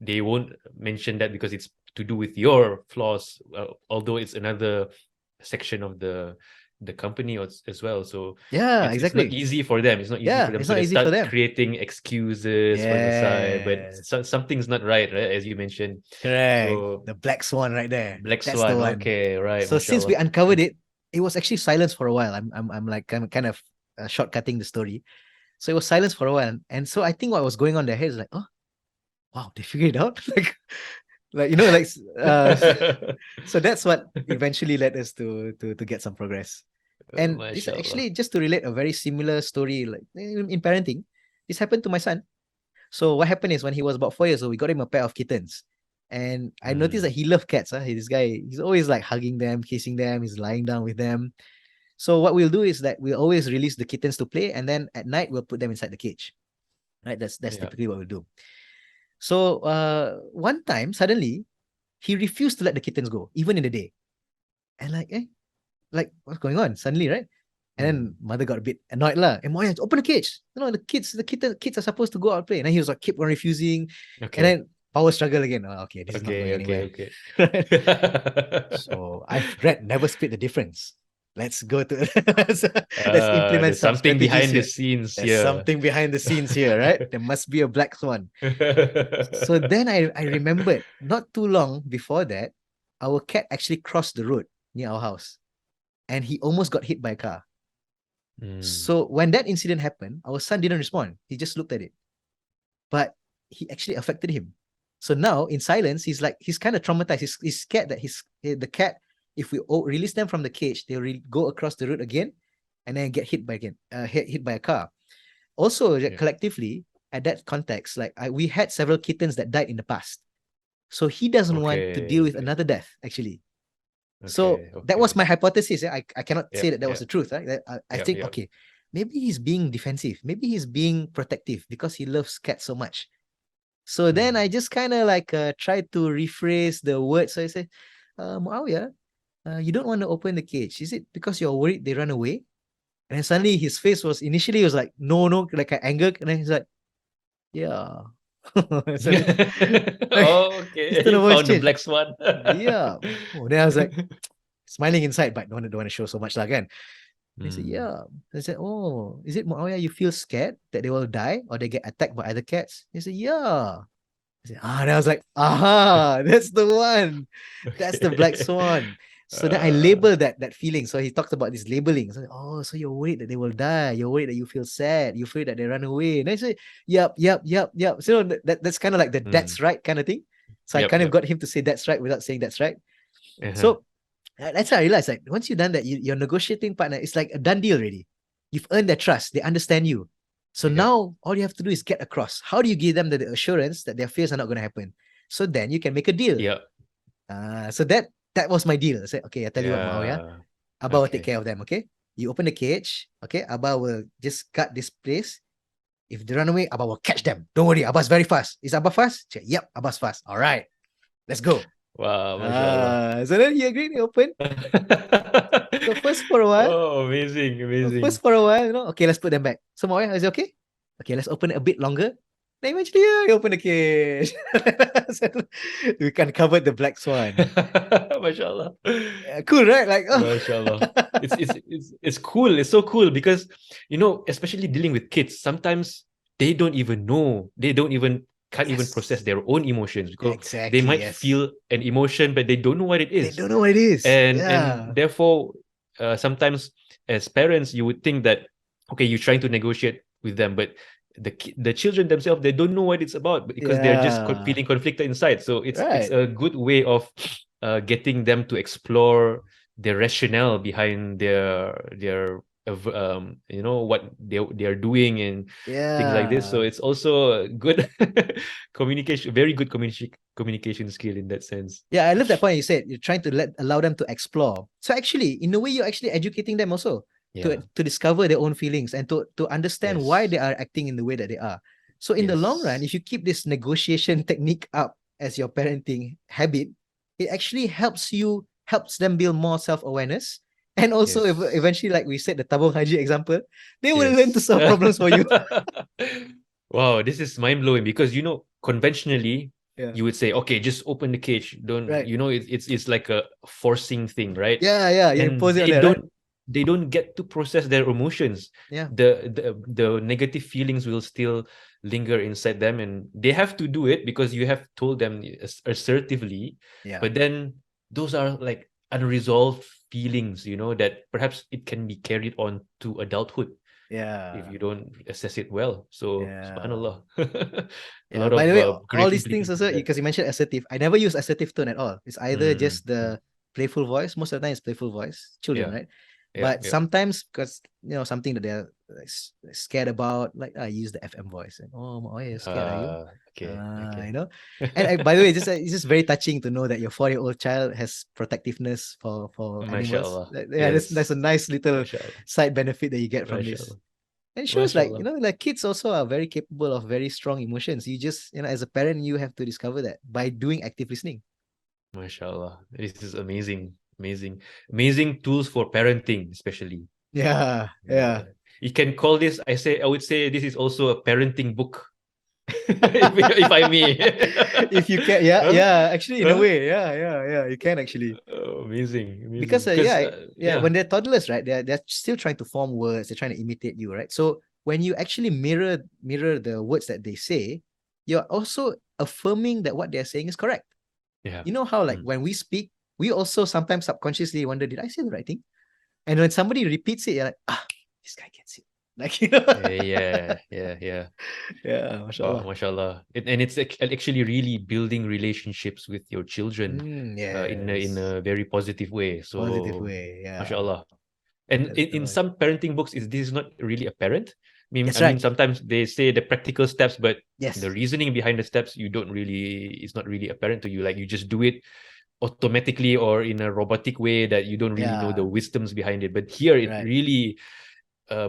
they won't mention that because it's to do with your flaws, although it's another section of the company as well. So Yeah, it's not exactly. easy for them. It's not easy Yeah, for them. it's So not they easy for start them. creating excuses for the side, but Yes. something's not right, as you mentioned. Correct. So The black swan right there. Black That's the Swan. one. Okay, right. So since we Mashallah. uncovered it, it was actually silence for a while. I'm like kind of shortcutting the story. So it was silence for a while, and so I think what was going on in their head is like, oh, wow, they figured it out. like so that's what eventually led us to get some progress. And this Mashallah. actually, just to relate a very similar story, like in parenting, this happened to my son. So what happened is when he was about 4 years old, we got him a pair of kittens. And I noticed that he loved cats. This guy, he's always like hugging them, kissing them, he's lying down with them. So what we'll do is that we'll always release the kittens to play, and then at night we'll put them inside the cage. Right? That's typically what we'll do. So one time, suddenly, he refused to let the kittens go, even in the day. And like what's going on? Suddenly, right? And then mother got a bit annoyed lah. And Muawiyah, open the cage. The kids are supposed to go out and play. And then he was like, keep on refusing. Okay. And then power struggle again. Oh, okay, this is not going anywhere. Okay. So I've read Never Split the Difference. Let's go to let's implement some something behind the strategies scenes There's here. something behind the scenes here, right? There must be a black swan. So then I remembered not too long before that, our cat actually crossed the road near our house, and he almost got hit by a car. So when that incident happened, our son didn't respond. He just looked at it, but he actually affected him. So now in silence, he's kind of traumatized. He's scared that the cat, if we release them from the cage, they'll go across the road again, and then get hit by a car. Also, collectively, at that context, we had several kittens that died in the past. So he doesn't want to deal with another death, actually. So that was my hypothesis. I cannot say that was the truth. Right? I think, okay, maybe he's being defensive. Maybe he's being protective because he loves cats so much. So then I just kind of tried to rephrase the words. So I said, Muawiyah, you don't want to open the cage. Is it because you're worried they run away? And then suddenly his face was like, no, like anger. And then he's like, yeah. So, okay. You found the black swan. Yeah. Oh, then I was like smiling inside, but don't want to show so much again. I said, yeah. I said, oh, is it Muawiyah, you feel scared that they will die or they get attacked by other cats? He said, yeah. I said, and I was like, that's the one. That's the black swan. So then I labeled that feeling. So he talked about this labeling. So, so you're worried that they will die. You're worried that you feel sad. You're afraid that they run away. And I said, yep. So that's kind of like the that's right kind of thing. So I kind of got him to say that's right without saying that's right. So that's how I realized, like, once you've done that, your negotiating partner, it's like a done deal already. You've earned their trust. They understand you. So now all you have to do is get across. How do you give them the assurance that their fears are not going to happen? So then you can make a deal. So that was my deal. I said, okay, I tell you what, Muawiyah, Abba will take care of them, okay? You open the cage, okay? Abba will just cut this place. If they run away, Abba will catch them. Don't worry, Abba's very fast. Is Abba fast? Yep, Abba's fast. All right, let's go. Wow, so then he agreed, he opened. So first for a while. Oh, amazing. First for a while, okay, let's put them back. So Muawiyah, is it okay? Okay, let's open it a bit longer. Then eventually, you open the cage. We can cover the black swan. Mashallah. Cool, right? Like, Mashallah. It's cool. It's so cool because, especially dealing with kids, sometimes they don't even know. They can't even process their own emotions because they might feel an emotion, but they don't know what it is. They don't know what it is. And therefore, sometimes as parents, you would think that, okay, you're trying to negotiate with them, but the children themselves, they don't know what it's about because they're just feeling conflicted inside. So it's a good way of getting them to explore the rationale behind their what they are doing and things like this. So it's also a good communication, very good communication skill in that sense. Yeah, I love that point you said. You're trying to allow them to explore. So actually, in a way, you're actually educating them also. To discover their own feelings and to understand why they are acting in the way that they are. So in the long run, if you keep this negotiation technique up as your parenting habit, it actually helps them build more self-awareness. And also eventually, like we said, the Tabung Haji example, they will learn to solve problems for you. Wow, this is mind-blowing because, conventionally, Yeah. you would say, okay, just open the cage. Don't Right. it's like a forcing thing, right? Yeah. You And impose it on they that, right? they don't get to process their emotions. Yeah. The negative feelings will still linger inside them, and they have to do it because you have told them assertively. Yeah. But then those are like unresolved feelings, that perhaps it can be carried on to adulthood if Yeah. you don't assess it well. So, Yeah. subhanallah. A Yeah. lot By of the way, all great these things implications also, there. because you mentioned assertive, I never use assertive tone at all. It's either just Mm. the playful voice. Most of the time, it's playful voice. Children, Yeah. right? Yeah, But yeah. sometimes, because something that they're like, scared about, like I use the FM voice. And, oh, you're scared, are you? Okay. And by the way, it's just very touching to know that your 4-year-old child has protectiveness for animals. MashaAllah. Yeah, that's Yes. a nice little MashaAllah. side benefit that you get from this. MashaAllah. And it shows like, MashaAllah. like kids also are very capable of very strong emotions. You just, as a parent, you have to discover that by doing active listening. MashaAllah. This is amazing. Amazing tools for parenting, especially. Yeah. You can call this, I would say this is also a parenting book. if I may. If you can, actually, in a way, you can actually. Amazing. Because when they're toddlers, right, they're still trying to form words, they're trying to imitate you, right? So when you actually mirror the words that they say, you're also affirming that what they're saying is correct. Yeah. You know how like when we speak, we also sometimes subconsciously wonder, did I say the right thing? And when somebody repeats it, you're like, this guy gets it. Like, Yeah. Yeah, mashallah. MashaAllah. And it's actually really building relationships with your children in a very positive way. So Positive way, yeah. MashaAllah. And in some parenting books, this is not really apparent. I mean, sometimes they say the practical steps, but the reasoning behind the steps, it's not really apparent to you. Like you just do it automatically or in a robotic way that you don't really know the wisdoms behind it. But here it really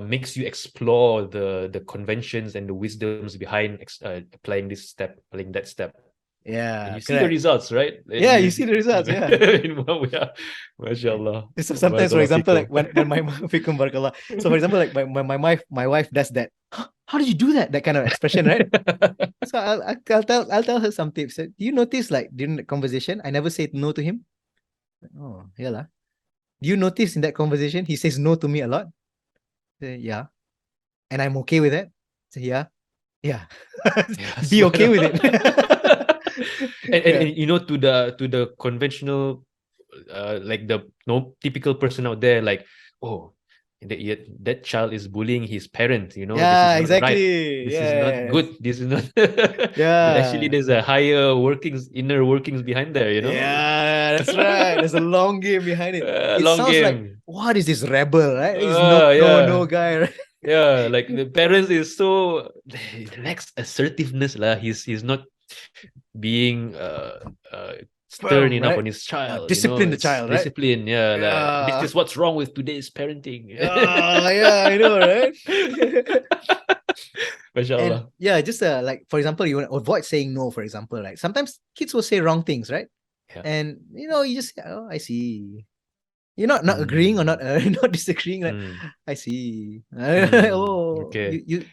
makes you explore the conventions and the wisdoms behind applying that step. Yeah, and you see the results, right? You see the results. Yeah. In Muawiyah. MashaAllah. So sometimes, for example, like when my fikum barakallah. So for example, like my wife does that. How did you do that? That kind of expression, right? So I'll tell her some tips. Do you notice like during the conversation, I never say no to him? Oh, yeah lah. Do you notice in that conversation he says no to me a lot? Yeah. And I'm okay with it. So yeah. Be okay with it. and to the conventional like the typical person out there, like, oh, that child is bullying his parent, Yeah, this is not exactly. right. This is not good. This is not Yeah. But actually there's a higher inner workings behind there, Yeah, that's right. There's a long game behind it. It long sounds game. like, what is this rebel, right? He's no guy, right? Yeah, like the parents is so lacks assertiveness lah. He's not being stern enough on his child. Discipline the child, right? Discipline, like, this is what's wrong with today's parenting. I know, right? MashaAllah. And just like, for example, you want to avoid saying no, for example, like sometimes kids will say wrong things, right? Yeah. And you just I see. You're not agreeing or not not disagreeing. Like, I see. Okay. You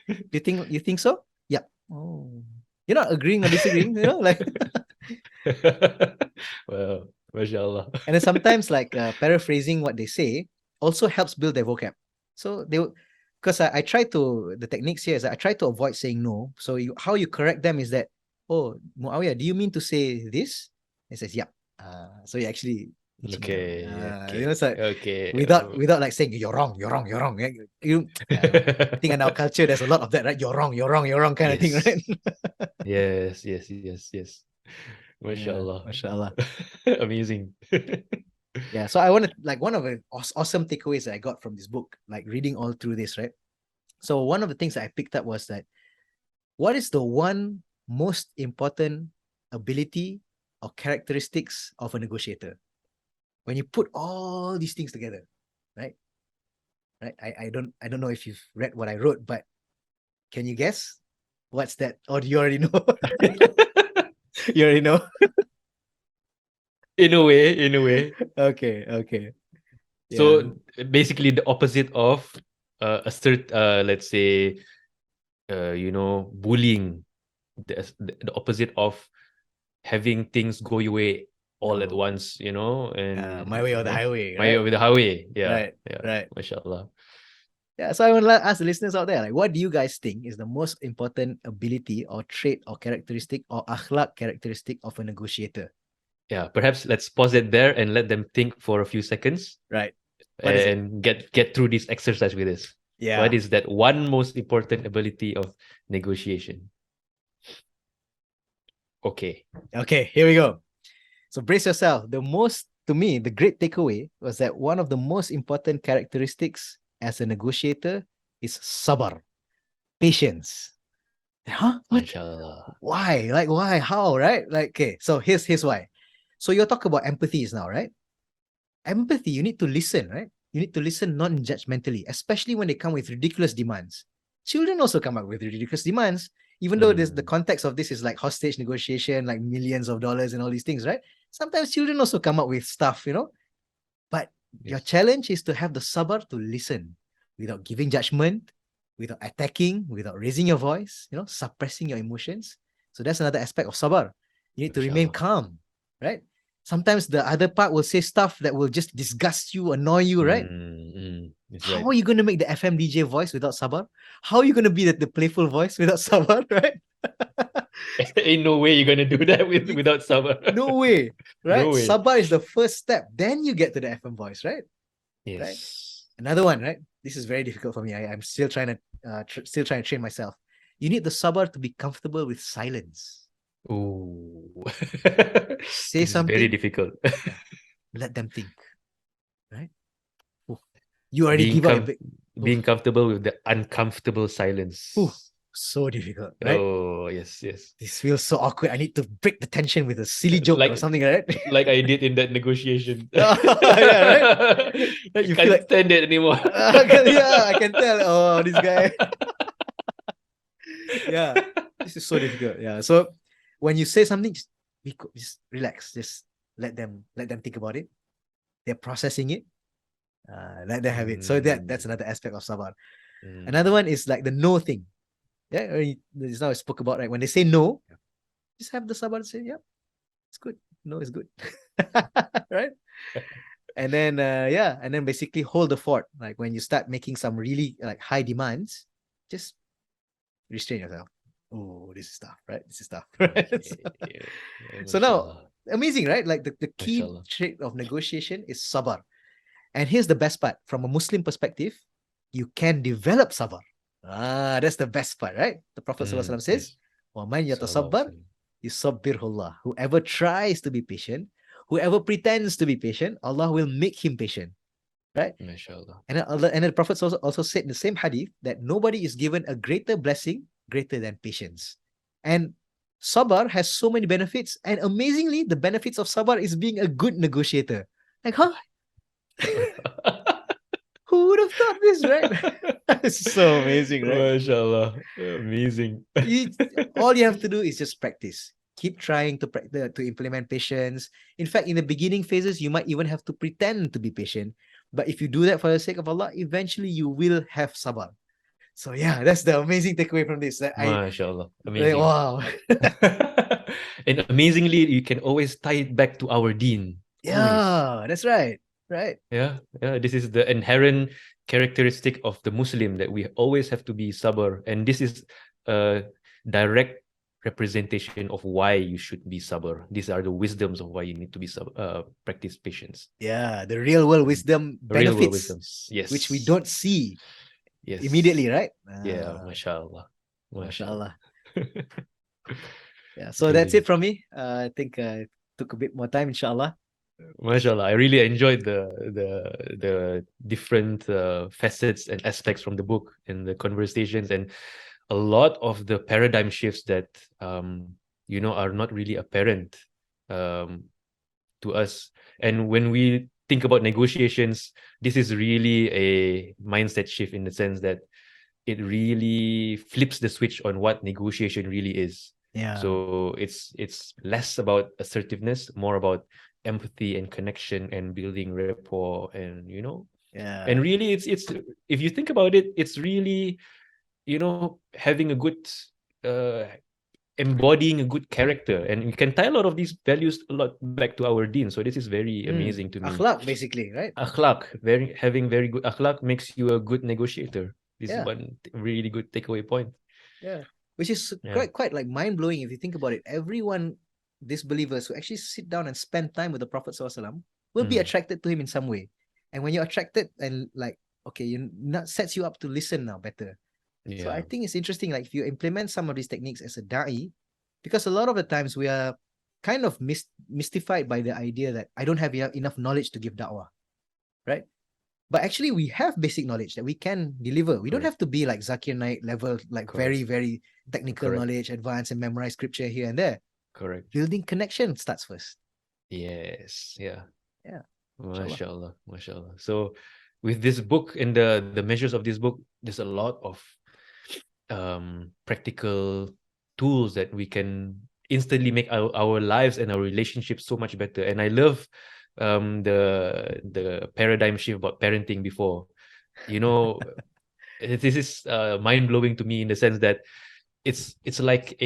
think so? Yeah. Oh, you're not agreeing or disagreeing. Like. Well, MashaAllah. And then sometimes like paraphrasing what they say also helps build their vocab. So because I try to, the techniques here is that I try to avoid saying no. So how you correct them is that, oh, Muawiyah, do you mean to say this? It says, yeah. So you actually. Okay. It's like, okay. Without like saying you're wrong. I think in our culture there's a lot of that, right? You're wrong kind of thing, right? Yes. MashaAllah. MashaAllah. Amazing. Yeah. So I wanted, like, one of the awesome takeaways that I got from this book, like reading all through this, right? So one of the things that I picked up was that what is the one most important ability or characteristics of a negotiator? When you put all these things together, right? I don't know if you've read what I wrote, but can you guess what's that? Or do you already know? You already know? In a way. Okay. Yeah. So basically the opposite of let's say bullying. The opposite of having things go your way all at once, you know, and My way or the highway, my way right? or the highway. Yeah. Right, Yeah. right. MashaAllah. Yeah, so I want to ask the listeners out there, like, what do you guys think is the most important ability or trait or characteristic or akhlaq characteristic of a negotiator? Yeah, perhaps let's pause it there and let them think for a few seconds Right. What is it? and get through this exercise with us. Yeah. What is that one most important ability of negotiation? Okay. Okay, here we go. So brace yourself. To me, the great takeaway was that one of the most important characteristics as a negotiator is sabr, patience. Huh? What? MashaAllah. Why? Like, why? How? Right? Like, okay, so here's why. So you're talking about empathies now, right? Empathy, you need to listen, right? You need to listen non-judgmentally, especially when they come with ridiculous demands. Children also come up with ridiculous demands, even though the context of this is like hostage negotiation, like millions of dollars and all these things, right? Sometimes children also come up with stuff, you know. But your challenge is to have the sabr to listen without giving judgment, without attacking, without raising your voice, you know, suppressing your emotions. So that's another aspect of sabr. You need to remain calm, right? Sometimes the other part will say stuff that will just disgust you, annoy you, right? How are you going to make the FM DJ voice without sabr? How are you going to be the playful voice without sabr, right? Ain't no way you're going to do that without sabr. No way, right? No way. Sabr is the first step. Then you get to the FM voice, right? Yes. Right? Another one, right? This is very difficult for me. I'm still trying to train myself. You need the sabr to be comfortable with silence. Ooh. Say This is something. very difficult. Let them think, right? Ooh. You already give up. Being comfortable with the uncomfortable silence. Ooh, so difficult, right? Oh, yes. This feels so awkward. I need to break the tension with a silly joke or something, right? Like I did in that negotiation. Yeah, right? You You can't feel like, stand it anymore. yeah, I can tell. Oh, this guy. Yeah, this is so difficult. Yeah, so when you say something, just relax. Just let them think about it. They're processing it. Let them have it. So that's another aspect of sabr. Another one is like the no thing. Yeah, this is how I spoke about, right? When they say no, just have the sabr to say, yeah, it's good. No, it's good. Right? And then basically hold the fort. Like when you start making some really like high demands, just restrain yourself. Oh, this is tough, right? This is tough. Right? So now, amazing, right? Like the key trait of negotiation is sabr. And here's the best part. From a Muslim perspective, you can develop sabr. That's the best part, right? The Prophet ﷺ says, وَمَنْ يَتَصَبَّرْ يُصَبِّرْهُ اللَّهُ. Whoever tries to be patient, whoever pretends to be patient, Allah will make him patient. Right? MashaAllah. And the Prophet also said in the same hadith that nobody is given a greater blessing greater than patience. And sabr has so many benefits. And amazingly, the benefits of sabr is being a good negotiator. Like, huh? Who would have thought this, right? It's so amazing, right? MashaAllah. Amazing. All you have to do is just practice. Keep trying to implement patience. In fact, in the beginning phases, you might even have to pretend to be patient. But if you do that for the sake of Allah, eventually you will have sabr. So yeah, that's the amazing takeaway from this. MashaAllah. Amazing. Wow. And amazingly, you can always tie it back to our deen. Yeah, that's right. Right. Yeah. This is the inherent characteristic of the Muslim, that we always have to be sabr. And this is a direct representation of why you should be sabr. These are the wisdoms of why you need to be practice patience. Yeah, the real world wisdom benefits, real world wisdoms. Yes, which we don't see immediately, right? Yeah, mashallah. Mashallah. Yeah, so that's it from me. I think it took a bit more time, inshallah. MashaAllah, I really enjoyed the different facets and aspects from the book and the conversations, and a lot of the paradigm shifts that are not really apparent to us. And when we think about negotiations, this is really a mindset shift, in the sense that it really flips the switch on what negotiation really is. Yeah. So it's less about assertiveness, more about empathy and connection and building rapport, and and really it's if you think about it, it's really having a good embodying a good character, and we can tie a lot of these values a lot back to our deen. So this is very amazing to me. Akhlaq, basically, right? Akhlaq, having very good akhlaq makes you a good negotiator. This is Yeah. one really good takeaway point. Yeah. Which is Yeah. quite like mind-blowing if you think about it. Everyone, disbelievers who actually sit down and spend time with the Prophet ﷺ will be attracted to him in some way. And when you're attracted and like, okay, sets you up to listen now better. So I Yeah. think it's interesting, like if you implement some of these techniques as a da'i, because a lot of the times we are kind of mystified by the idea that I don't have enough knowledge to give da'wah, right? But actually we have basic knowledge that we can deliver. We don't Correct. have to be like Zakir Naik level, like Correct. very, very technical Correct. knowledge, advanced and memorize scripture here and there. Correct. Building connection starts first. Yes. Yeah. Yeah. MashaAllah. MashaAllah. So with this book and the measures of this book, there's a lot of practical tools that we can instantly make our lives and our relationships so much better. And I love the paradigm shift about parenting before. You know, this is mind-blowing to me in the sense that it's like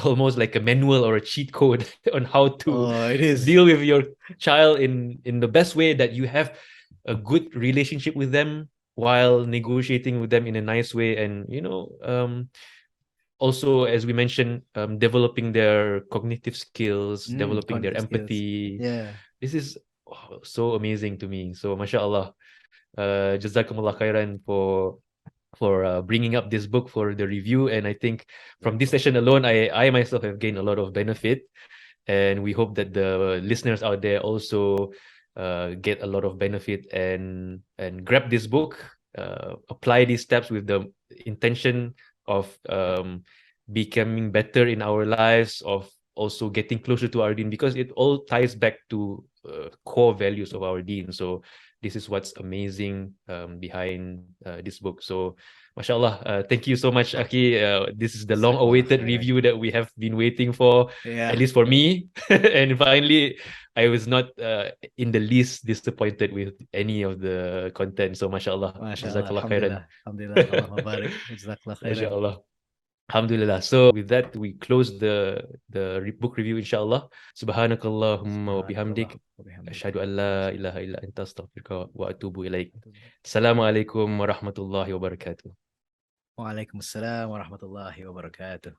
almost like a manual or a cheat code on how to it is. deal with your child in the best way, that you have a good relationship with them while negotiating with them in a nice way, and also, as we mentioned, developing their cognitive skills, developing their Cognitive skills. empathy. Yeah. This is so amazing to me. So mashallah, jazakumullah khairan for bringing up this book for the review. And I think from this session alone, I myself have gained a lot of benefit, and we hope that the listeners out there also get a lot of benefit and grab this book, apply these steps with the intention of becoming better in our lives, of also getting closer to our deen, because it all ties back to core values of our deen. So this is what's amazing behind this book. So mashallah, thank you so much, Aki. This is the long-awaited review that we have been waiting for, at least for me. And finally, I was not in the least disappointed with any of the content. So mashallah, jazakallah khairan. Alhamdulillah. Allahumma barik. Jazakallah khairan. Mashallah. Alhamdulillah. So with that, we close the book review, inshallah. Subhanakallahumma wa bihamdik. Ashhadu an la ilaha illa anta astaghfiruka wa atubu ilaik. Assalamualaikum warahmatullahi wabarakatuh. Waalaikumsalam warahmatullahi wabarakatuh.